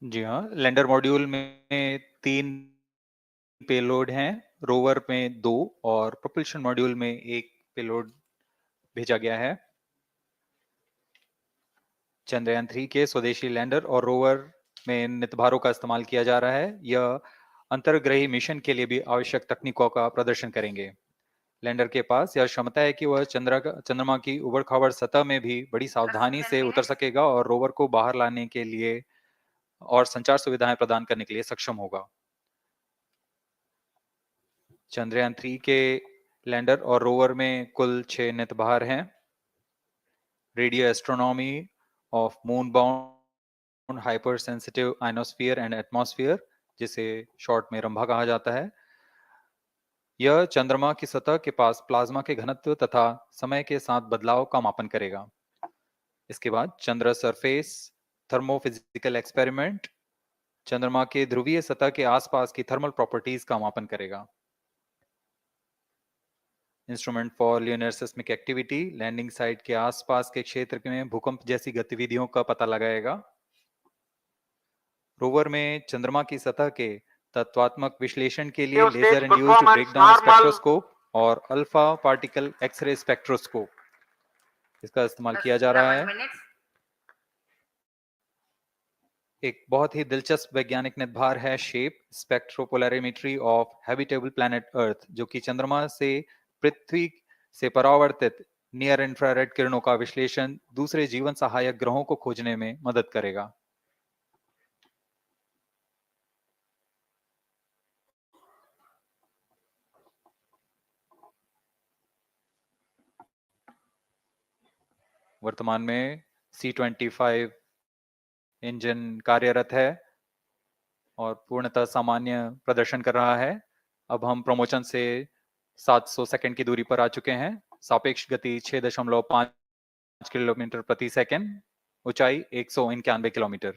जी हाँ, lander module में 3 payload हैं, rover में 2 और propulsion module में 1 payload भेजा गया है। चंद्रयान 3 के स्वदेशी लैंडर और रोवर में नितभारों का इस्तेमाल किया जा रहा है। यह अंतर्ग्रही मिशन के लिए भी आवश्यक तकनीकों का प्रदर्शन करेंगे। लैंडर के पास यह क्षमता है कि वह चंद्रमा की उबड़-खाबड़ सतह में भी बड़ी सावधानी से उतर सकेगा और रोवर को बाहर लाने के लिए और संचार सुविधाएं प्रदान करने के लिए सक्षम होगा। चंद्रयान 3 के लैंडर और रोवर में कुल 6 नितभार हैं। Radio astronomy of moon bound hyper sensitive ionosphere and atmosphere, जिसे शॉर्ट में रंभा कहा जाता है, यह चंद्रमा की सतह के पास प्लाज्मा के घनत्व तथा समय के साथ बदलाव का मापन करेगा। इसके बाद चंद्र सरफेस थर्मोफिजिकल एक्सपेरिमेंट चंद्रमा के ध्रुवीय सतह के आसपास की थर्मल प्रॉपर्टीज का मापन करेगा। Instrument for lunar seismic activity landing site के आसपास के क्षेत्र में भूकंप जैसी गतिविधियों का पता लगाएगा। रोवर में चंद्रमा की सतह के तत्वात्मक विश्लेषण के लिए लेजर इंड्यूस्ड ब्रेकडाउन स्पेक्ट्रोस्कोप और अल्फा पार्टिकल एक्सरे स्पेक्ट्रोस्कोप इसका इस्तेमाल किया जा रहा है। एक बहुत ही दिलचस्प वैज्ञानिक निर्धार है shape स्पेक्ट्रोपोलैरिमेट्री of habitable planet earth, जो कि चंद्रमा से पृथ्वी से परावर्तित नियर इंफ्रारेड किरणों का विश्लेषण दूसरे जीवन सहायक ग्रहों को खोजने में मदद करेगा। वर्तमान में C-25 इंजन कार्यरत है और पूर्णतः सामान्य प्रदर्शन कर रहा है। अब हम प्रमोशन से 700 सेकंड की दूरी पर आ चुके हैं। सापेक्ष गति 6.5 किलोमीटर प्रति सेकंड, ऊंचाई 191 kilometre.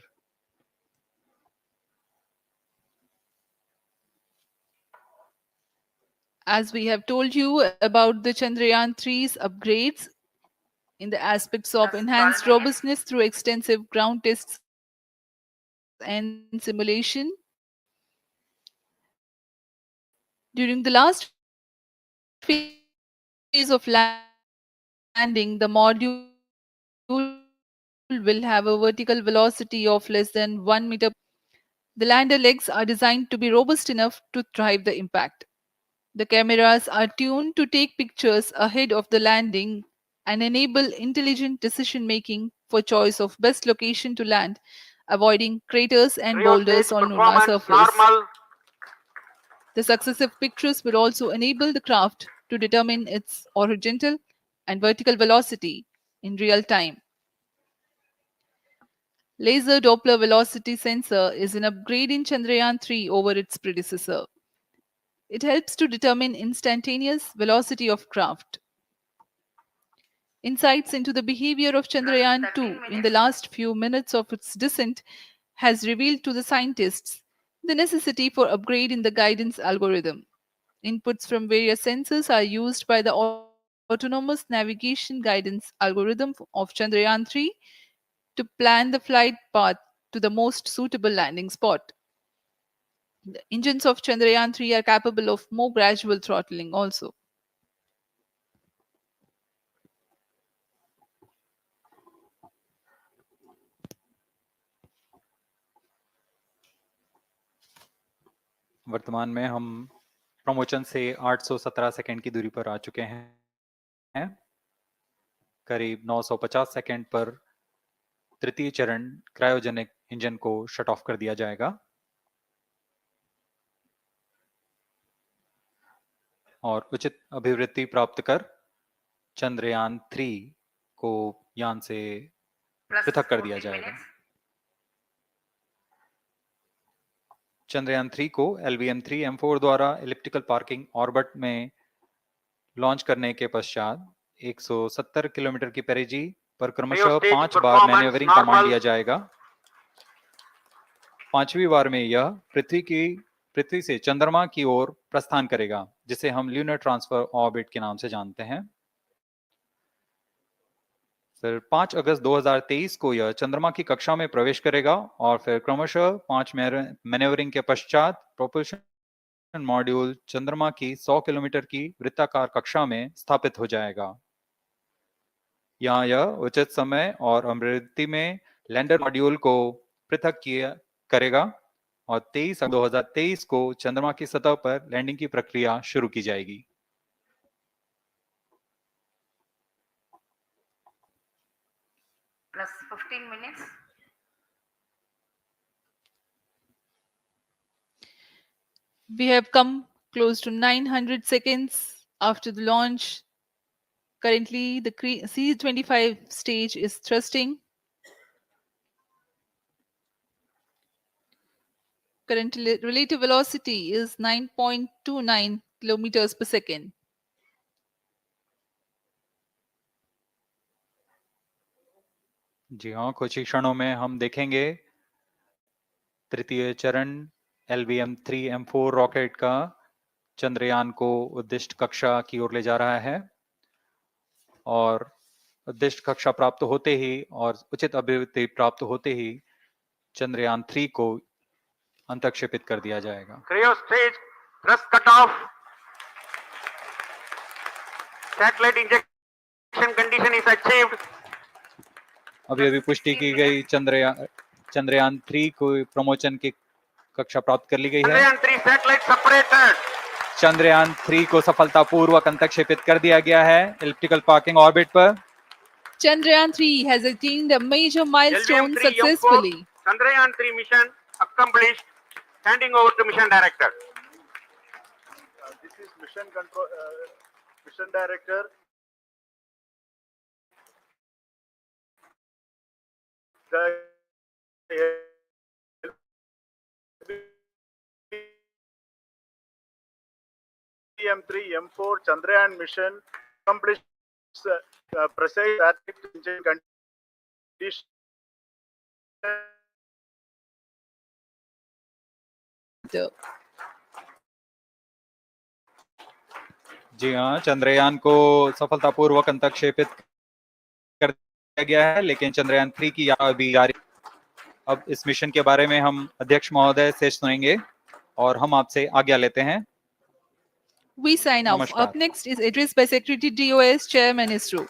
As we have told you about the Chandrayaan-3's upgrades in the aspects of enhanced robustness through extensive ground tests and simulation, during the last phase of landing, the module will have a vertical velocity of less than 1 meter per second. The lander legs are designed to be robust enough to thrive the impact. The cameras are tuned to take pictures ahead of the landing and enable intelligent decision making for choice of best location to land, avoiding craters and boulders on lunar surface. Performance normal. The successive pictures will also enable the craft to determine its horizontal and vertical velocity in real time. Laser Doppler velocity sensor is an upgrade in Chandrayaan-3 over its predecessor. It helps to determine instantaneous velocity of craft. Insights into the behavior of Chandrayaan-2 in the last few minutes of its descent has revealed to the scientists the necessity for upgrade in the guidance algorithm. Inputs from various sensors are used by the autonomous navigation guidance algorithm of Chandrayaan-3 to plan the flight path to the most suitable landing spot. The engines of Chandrayaan-3 are capable of more gradual throttling also. वर्तमान में हम promotion से 817 second की दूरी पर आ चुके हैं। करीब 950 सेकंड पर तृतीय चरण क्रायोजेनिक इंजन को शट ऑफ कर दिया जाएगा और उचित अभिवृद्धि प्राप्त कर चंद्रयान 3 को यान से पृथक कर दिया जाएगा। चंद्रयान 3 को LVM-3 M4 द्वारा इलिप्टिकल पार्किंग ऑर्बिट में लॉन्च करने के पश्चात 170 किलोमीटर की पेरिजी पर क्रमशः 5 बार मैन्यूवरिंग कमांड दिया जाएगा। 5वीं बार में यह पृथ्वी से चंद्रमा की ओर प्रस्थान करेगा, जिसे हम ल्यूनर ट्रांसफर ऑर्बिट के नाम से जानते हैं। फिर 5 अगस्त 2023 को यह चंद्रमा की कक्षा में प्रवेश करेगा और फिर क्रमशः 5 मैन्यूवरिंग के पश्चात प्रोपल्शन मॉड्यूल चंद्रमा की 100 किलोमीटर की वृत्ताकार कक्षा में स्थापित हो जाएगा। यहाँ यह उचित समय और अभिवृद्धि में लैंडर मॉड्यूल को पृथक करेगा और 23 अगस्त 2023 को चंद्रमा की सतह पर लैंडिंग की प्रक्रिया शुरू की जाएगी। Plus 15 minutes. We have come close to 900 seconds after the launch. Currently, the C-25 stage is thrusting. Current relative velocity is 9.29 kilometers per second. जी हाँ, कुछ ही क्षणों में हम देखेंगे तृतीय चरण LVM-3 M4 रॉकेट का चंद्रयान को उद्दिष्ट कक्षा की ओर ले जा रहा है और उद्दिष्ट कक्षा प्राप्त होते ही और उचित अभिवृद्धि प्राप्त होते ही चंद्रयान 3 को अंतक्षेपित कर दिया जाएगा। Cryo stage thrust cut off. Satellite injection condition is achieved. अभी पुष्टि की गई चंद्रयान 3 को प्रमोशन की कक्षा प्राप्त कर ली गई है। Chandrayaan 3 satellite separated. चंद्रयान 3 को सफलतापूर्वक अंतक्षेपित कर दिया गया है इलिप्टिकल पार्किंग ऑर्बिट पर। Chandrayaan-3 has attained a major milestone LVM-3 successfully. Chandrayaan 3 mission accomplished. Handing over to mission director. This is mission director The LVM-3 M4 Chandrayaan mission accomplished precise satellite engine condition. जी हाँ, चंद्रयान को सफलतापूर्वक अंतक्षेपित कर दिया गया है, लेकिन चंद्रयान 3 की यात्रा अभी जारी। अब इस मिशन के बारे में हम अध्यक्ष महोदय से सुनेंगे और हम आपसे आज्ञा लेते हैं। We sign off. नमस्कार। Up next is address by Secretary DOS, Chairman ISRO.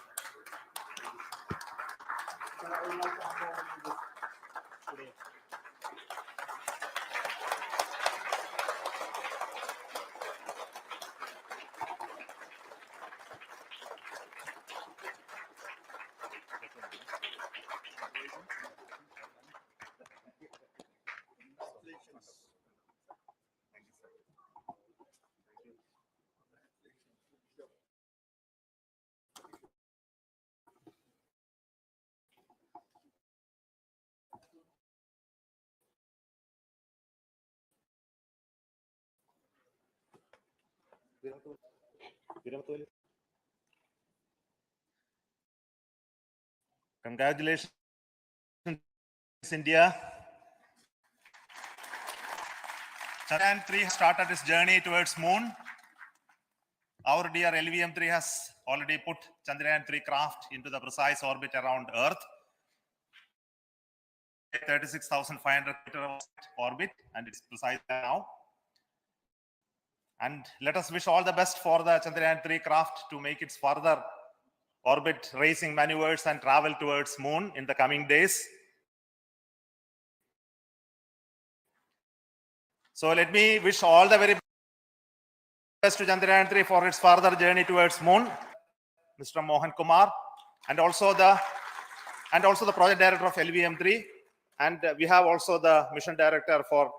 Congratulations, India. Chandrayaan-3 has started its journey towards moon. Our dear LVM-3 has already put Chandrayaan-3 craft into the precise orbit around Earth. 36,500 kilometer orbit, and it's precise now. And let us wish all the best for the Chandrayaan-3 craft to make its further orbit racing maneuvers and travel towards moon in the coming days. So let me wish all the very best to Chandrayaan-3 for its further journey towards moon, Mr. Mohan Kumar, and also the project director of LVM-3, and we have also the mission director for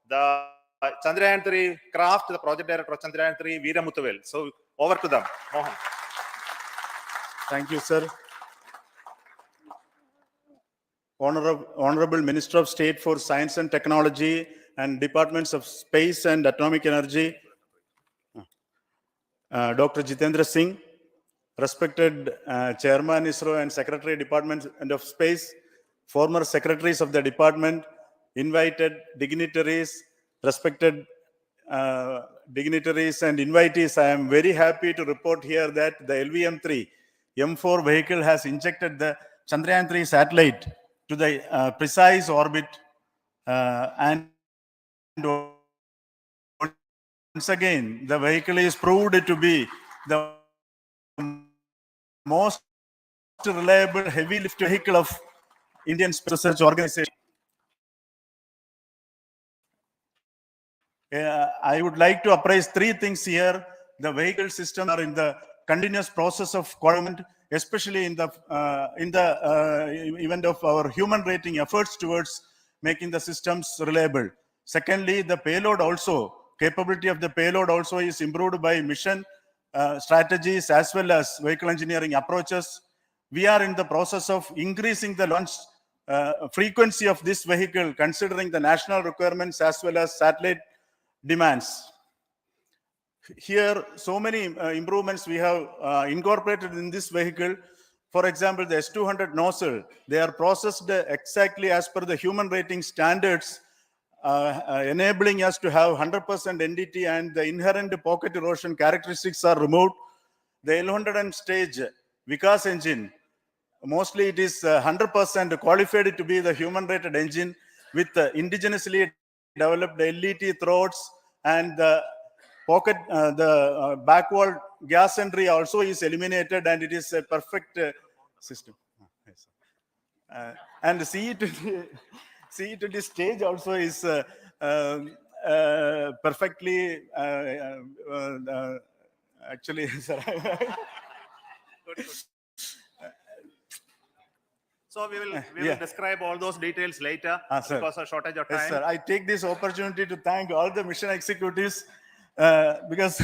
the Chandrayaan-3 craft, the project director of Chandrayaan-3, Veera Muthuvel. So over to them, Mohan. Thank you, sir. Honorable Minister of State for Science and Technology and Departments of Space and Atomic Energy, Dr. Jitendra Singh, respected Chairman ISRO and Secretary Department of Space, former secretaries of the department, invited dignitaries, respected dignitaries and invitees. I am very happy to report here that the LVM-3 M4 vehicle has injected the Chandrayaan-3 satellite to the precise orbit, and once again the vehicle is proved to be the most reliable heavy lift vehicle of Indian Space Research Organization. I would like to appraise three things here. The vehicle systems are in the continuous process of quality, especially in the event of our human rating efforts towards making the systems reliable. Secondly, the payload also, capability of the payload also is improved by mission strategies as well as vehicle engineering approaches. We are in the process of increasing the launch frequency of this vehicle, considering the national requirements as well as satellite demands. Here, so many improvements we have incorporated in this vehicle. For example, the S200 nozzle, they are processed exactly as per the human rating standards, enabling us to have 100% NDT, and the inherent pocket erosion characteristics are removed. The L100 stage Vikas engine, mostly it is 100% qualified to be the human rated engine with indigenously developed LET throats, and the pocket, the backward gas entry also is eliminated, and it is a perfect system. And CE to the stage also is perfectly actually, sir. So we will describe all those details later because of shortage of time. Yes, sir. I take this opportunity to thank all the mission executives because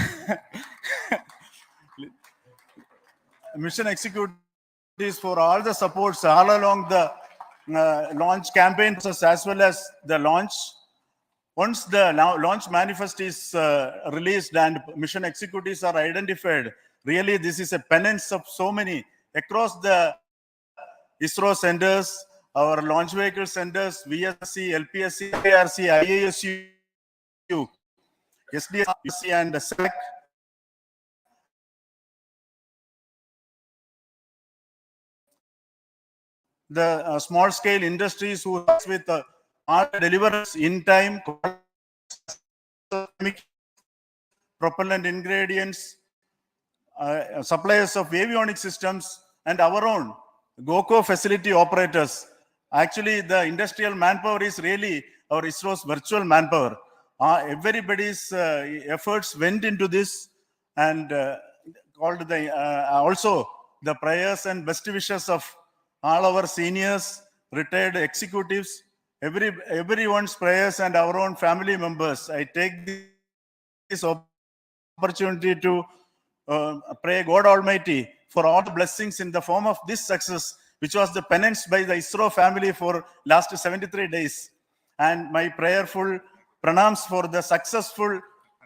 mission executives for all the supports all along the launch campaign process as well as the launch. Once the launch manifest is released and mission executives are identified, really this is a penance of so many across the ISRO centers, our launch vehicle centers, VSC, LPSC, ARC, IASU, SDSC and SAC. The small scale industries who work with all deliverers in time, propellant ingredients, suppliers of avionics systems, and our own GOCO facility operators. Actually, the industrial manpower is really our ISRO's virtual manpower. Everybody's efforts went into this, and called the also the prayers and best wishes of all our seniors, retired executives, everyone's prayers and our own family members. I take this opportunity to pray God Almighty for all the blessings in the form of this success, which was the penance by the ISRO family for last 73 days. And my prayerful pranams for the successful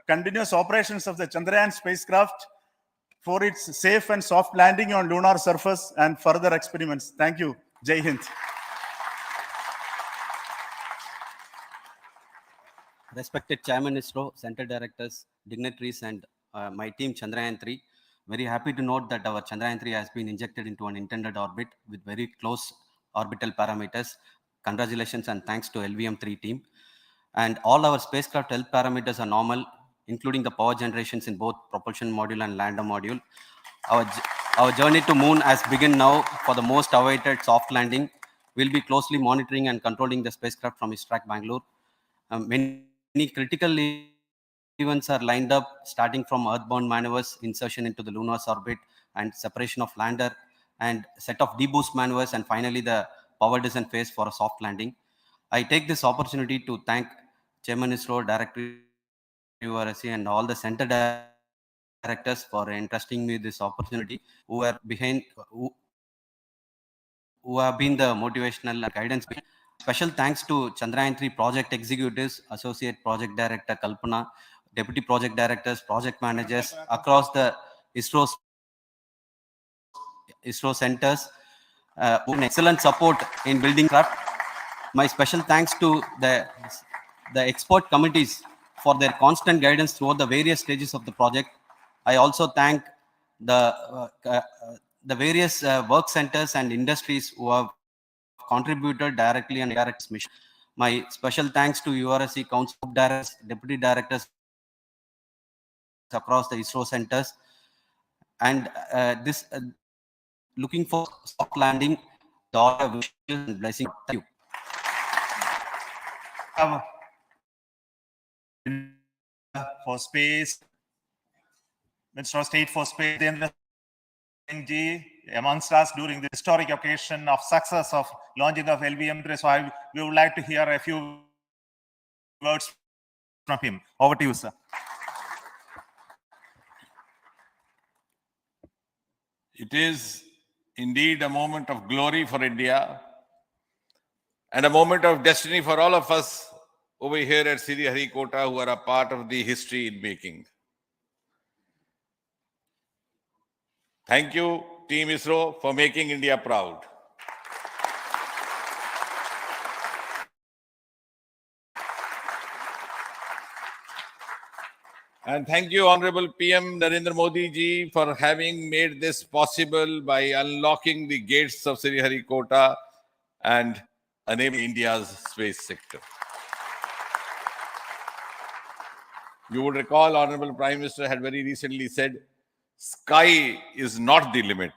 continuous operations of the Chandrayaan spacecraft, for its safe and soft landing on lunar surface and further experiments. Thank you. Jai Hind. Respected Chairman ISRO, Center Directors, dignitaries, and my team Chandrayaan-3, very happy to note that our Chandrayaan-3 has been injected into an intended orbit with very close orbital parameters. Congratulations and thanks to LVM-3 team. And all our spacecraft health parameters are normal, including the power generations in both propulsion module and lander module. Our journey to moon has begun now for the most awaited soft landing. We'll be closely monitoring and controlling the spacecraft from ISRO Bangalore. Many critical events are lined up, starting from earthbound maneuvers, insertion into the lunar orbit, and separation of lander, and set of deboost maneuvers, and finally the power descent phase for a soft landing. I take this opportunity to thank Chairman ISRO, Director URSC, and all the center directors for entrusting me this opportunity, who have been the motivational guidance. Special thanks to Chandrayaan-3 project executives, Associate Project Director Kalpana, Deputy Project Directors, Project Managers across the ISRO centers, who an excellent support in building craft. My special thanks to the expert committees for their constant guidance throughout the various stages of the project. I also thank the various work centers and industries who have contributed directly and indirectly to this mission. My special thanks to URSC Council of Directors, Deputy Directors across the ISRO centers, and this looking for soft landing, the all wishes and blessings. Thank you. For space, Minister of State for Space, amongst us during the historic occasion of success of launching of LVM-3. So we would like to hear a few words from him. Over to you, sir. It is indeed a moment of glory for India and a moment of destiny for all of us over here at Sriharikota, who are a part of the history in making. Thank you, Team ISRO, for making India proud. And thank you, Honorable PM Narendra Modi ji, for having made this possible by unlocking the gates of Sriharikota and enabling India's space sector. You would recall, Honorable Prime Minister had very recently said, sky is not the limit.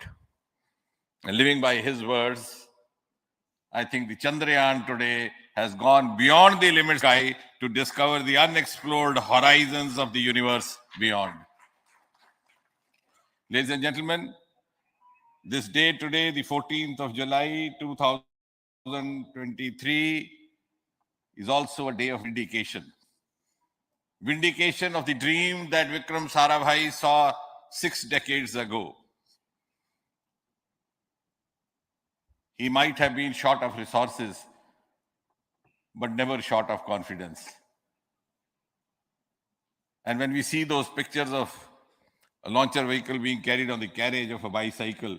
And living by his words, I think the Chandrayaan today has gone beyond the limit sky to discover the unexplored horizons of the universe beyond. Ladies and gentlemen, this day today, the 14th of July, 2023, is also a day of vindication. Vindication of the dream that Vikram Sarabhai saw 6 decades ago. He might have been short of resources, but never short of confidence. And when we see those pictures of a launcher vehicle being carried on the carriage of a bicycle,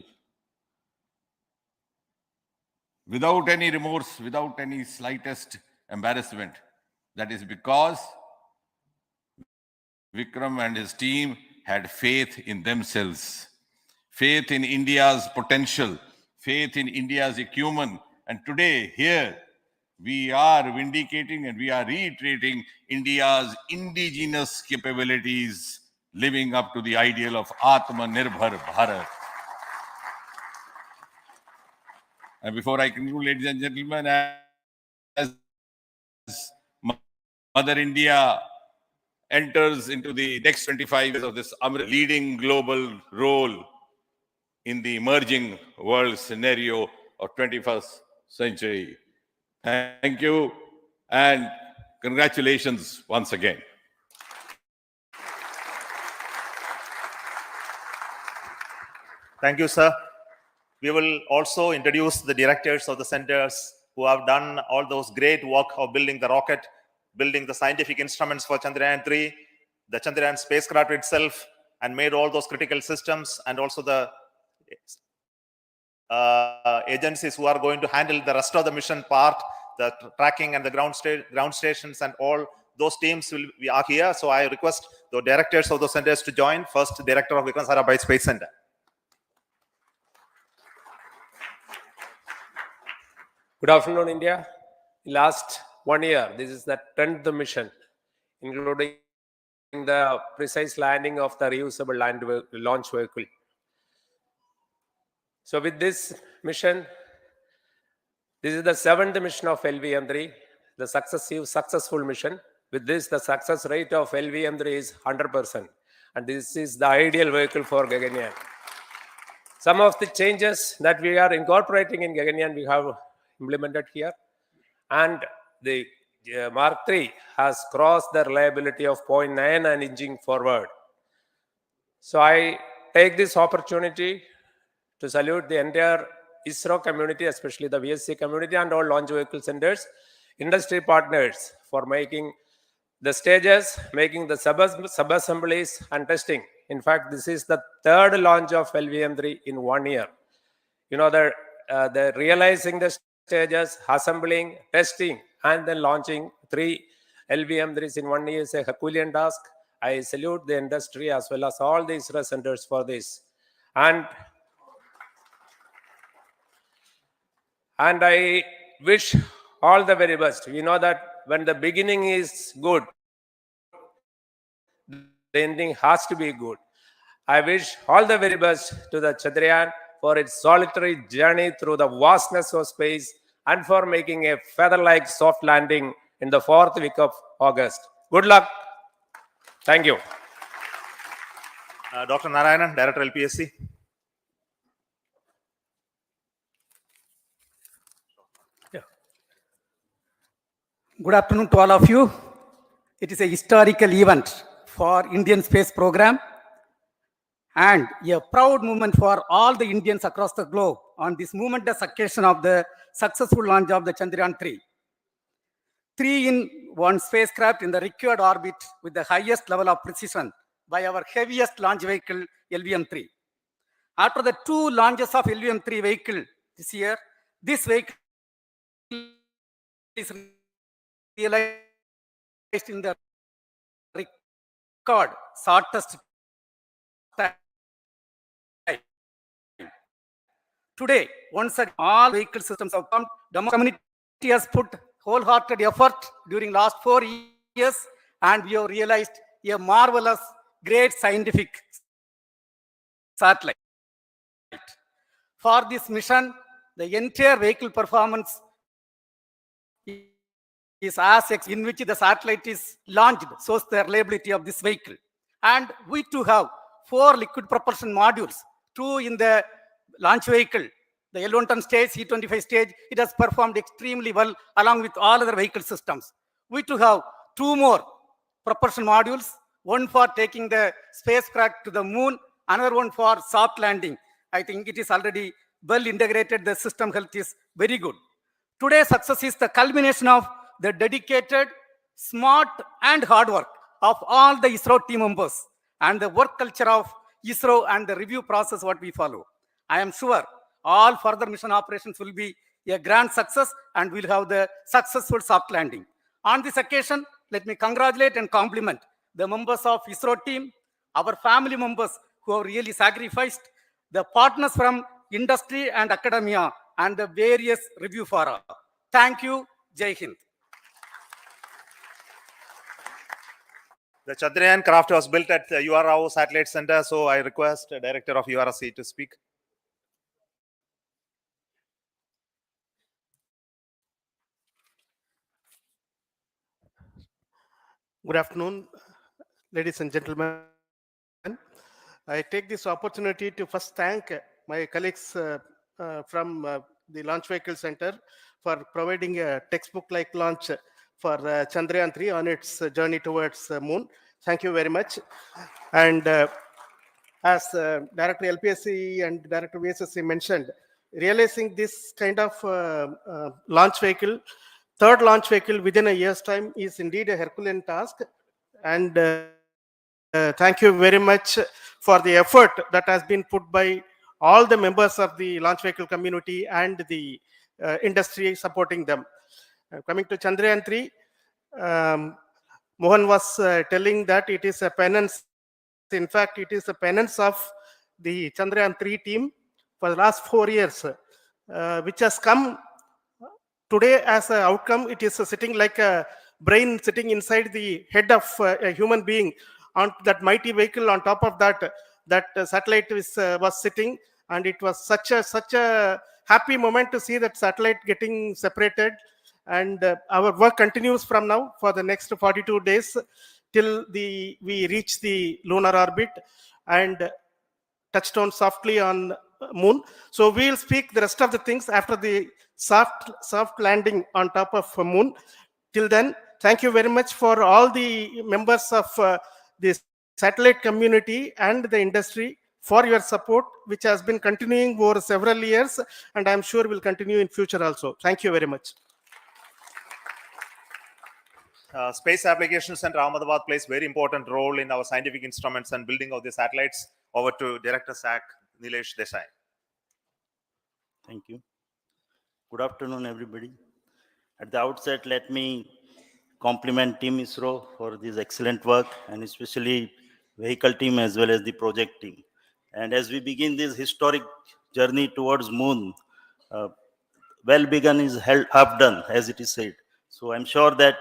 without any remorse, without any slightest embarrassment, that is because Vikram and his team had faith in themselves, faith in India's potential, faith in India's acumen. And today, here, we are vindicating and we are reiterating India's indigenous capabilities, living up to the ideal of Atmanirbhar Bharat. And before I conclude, ladies and gentlemen, as Mother India enters into the next 25 years of this leading global role in the emerging world scenario of 21st century. Thank you and congratulations once again. Thank you, sir. We will also introduce the directors of the centers who have done all those great work of building the rocket, building the scientific instruments for Chandrayaan-3, the Chandrayaan spacecraft itself, and made all those critical systems, and also the agencies who are going to handle the rest of the mission part, the tracking and the ground stations, and all those teams are here. So I request the directors of those centers to join. First, Director of Vikram Sarabhai Space Center. Good afternoon, India. Last 1 year, this is the 10th mission, including the precise landing of the reusable launch vehicle. So with this mission, this is the 7th mission of LVM-3, the successful mission. With this, the success rate of LVM-3 is 100%. And this is the ideal vehicle for Gaganyaan. Some of the changes that we are incorporating in Gaganyaan, we have implemented here. And the Mark III has crossed the reliability of 0.9 and inching forward. So I take this opportunity to salute the entire ISRO community, especially the VSC community and all launch vehicle centers, industry partners for making the stages, making the sub-assemblies and testing. In fact, this is the 3rd launch of LVM-3 in 1 year. You know, the realizing the stages, assembling, testing, and then launching 3 LVM-3s in 1 year is a Herculean task. I salute the industry as well as all the ISRO centers for this. And I wish all the very best. We know that when the beginning is good, the ending has to be good. I wish all the very best to the Chandrayaan for its solitary journey through the vastness of space and for making a feather-like soft landing in the 4th week of August. Good luck. Thank you. Dr. Narayanan, Director LPSC. Good afternoon to all of you. It is a historical event for Indian space program and a proud moment for all the Indians across the globe on this momentous occasion of the successful launch of the Chandrayaan-3. 3-in-1 spacecraft in the required orbit with the highest level of precision by our heaviest launch vehicle, LVM-3. After the 2 launches of LVM-3 vehicle this year, this vehicle is realized in the record shortest time. Today, once again, all vehicle systems have come. The community has put wholehearted effort during last 4 years, and we have realized a marvelous, great scientific satellite. For this mission, the entire vehicle performance is as in which the satellite is launched shows the reliability of this vehicle. And we too have 4 liquid propulsion modules, 2 in the launch vehicle. The L110 stage, C25 stage, it has performed extremely well along with all other vehicle systems. We too have 2 more propulsion modules, one for taking the spacecraft to the moon, another one for soft landing. I think it is already well integrated, the system health is very good. Today's success is the culmination of the dedicated, smart, and hard work of all the ISRO team members and the work culture of ISRO and the review process what we follow. I am sure all further mission operations will be a grand success and we'll have the successful soft landing. On this occasion, let me congratulate and compliment the members of ISRO team, our family members who have really sacrificed, the partners from industry and academia, and the various review fora. Thank you. Jai Hind. The Chandrayaan craft was built at the URO Satellite Center, so I request the Director of URC to speak. Good afternoon, ladies and gentlemen. I take this opportunity to first thank my colleagues from the Launch Vehicle Center for providing a textbook-like launch for Chandrayaan-3 on its journey towards moon. Thank you very much. And as Director LPSC and Director VSSC mentioned, realizing this kind of launch vehicle, third launch vehicle within a year's time is indeed a Herculean task. And thank you very much for the effort that has been put by all the members of the launch vehicle community and the industry supporting them. Coming to Chandrayaan-3, Mohan was telling that it is a penance. In fact, it is a penance of the Chandrayaan-3 team for the last 4 years, which has come today as an outcome. It is sitting like a brain sitting inside the head of a human being on that mighty vehicle. On top of that, that satellite was sitting, and it was such a happy moment to see that satellite getting separated. And our work continues from now for the next 42 days till we reach the lunar orbit and touchdown softly on moon. So we'll speak the rest of the things after the soft landing on top of moon. Till then, thank you very much for all the members of the satellite community and the industry for your support, which has been continuing over several years, and I'm sure will continue in future also. Thank you very much. Space Applications Center Ahmedabad plays very important role in our scientific instruments and building of the satellites. Over to Director SAC, Nilesh Desai. Thank you. Good afternoon, everybody. At the outset, let me compliment Team ISRO for this excellent work, and especially vehicle team as well as the project team. And as we begin this historic journey towards moon, well begun is half done, as it is said. So I'm sure that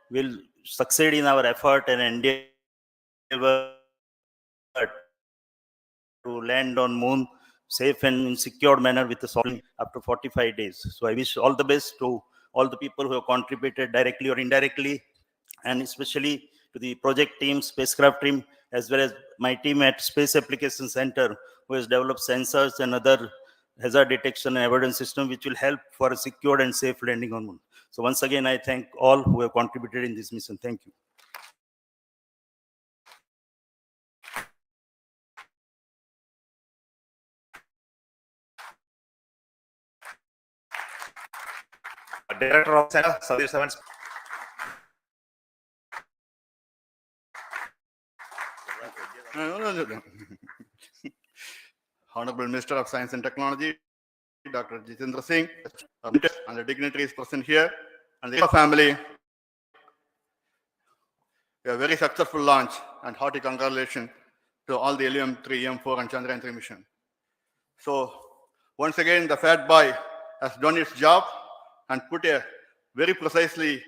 we'll succeed in our effort and endeavor to land on moon safe and in secured manner with a solid up to 45 days. So I wish all the best to all the people who have contributed directly or indirectly, and especially to the project team, spacecraft team, as well as my team at Space Application Center, who has developed sensors and other hazard detection and avoidance system, which will help for a secured and safe landing on moon. So once again, I thank all who have contributed in this mission. Thank you. Director of Center, Satish Dhawan. Honorable Minister of Science and Technology, Dr. Jitendra Singh, and the dignitaries present here, and the family. A very successful launch, and hearty congratulations to all the LVM-3, M4, and Chandrayaan-3 mission. So once again, the Fat Boy has done its job and put a very precisely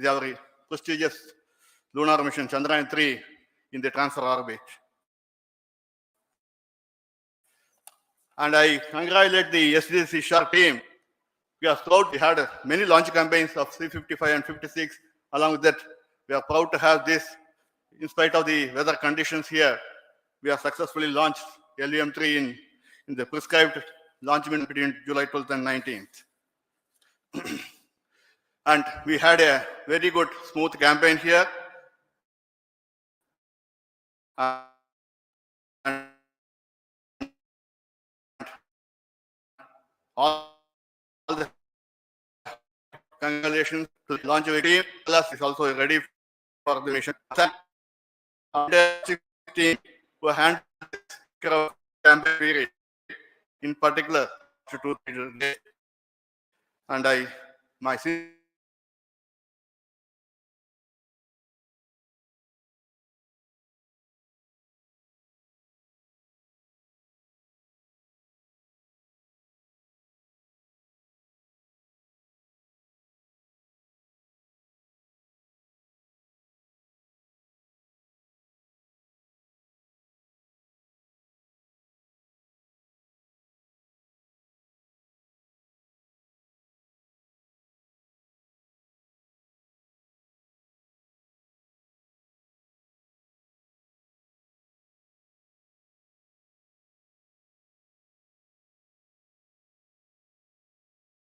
our prestigious lunar mission Chandrayaan-3 in the transfer orbit. And I congratulate the SDC SHAR team. We are proud we had many launch campaigns of C-55 and 56. Along with that, we are proud to have this. In spite of the weather conditions here, we have successfully launched LVM-3 in the prescribed launch window between July 12th and 19th. And we had a very good, smooth campaign here. And all the congratulations to the launch team. Plus is also ready for the mission. Team who handled this campaign period, in particular to 2 days. And my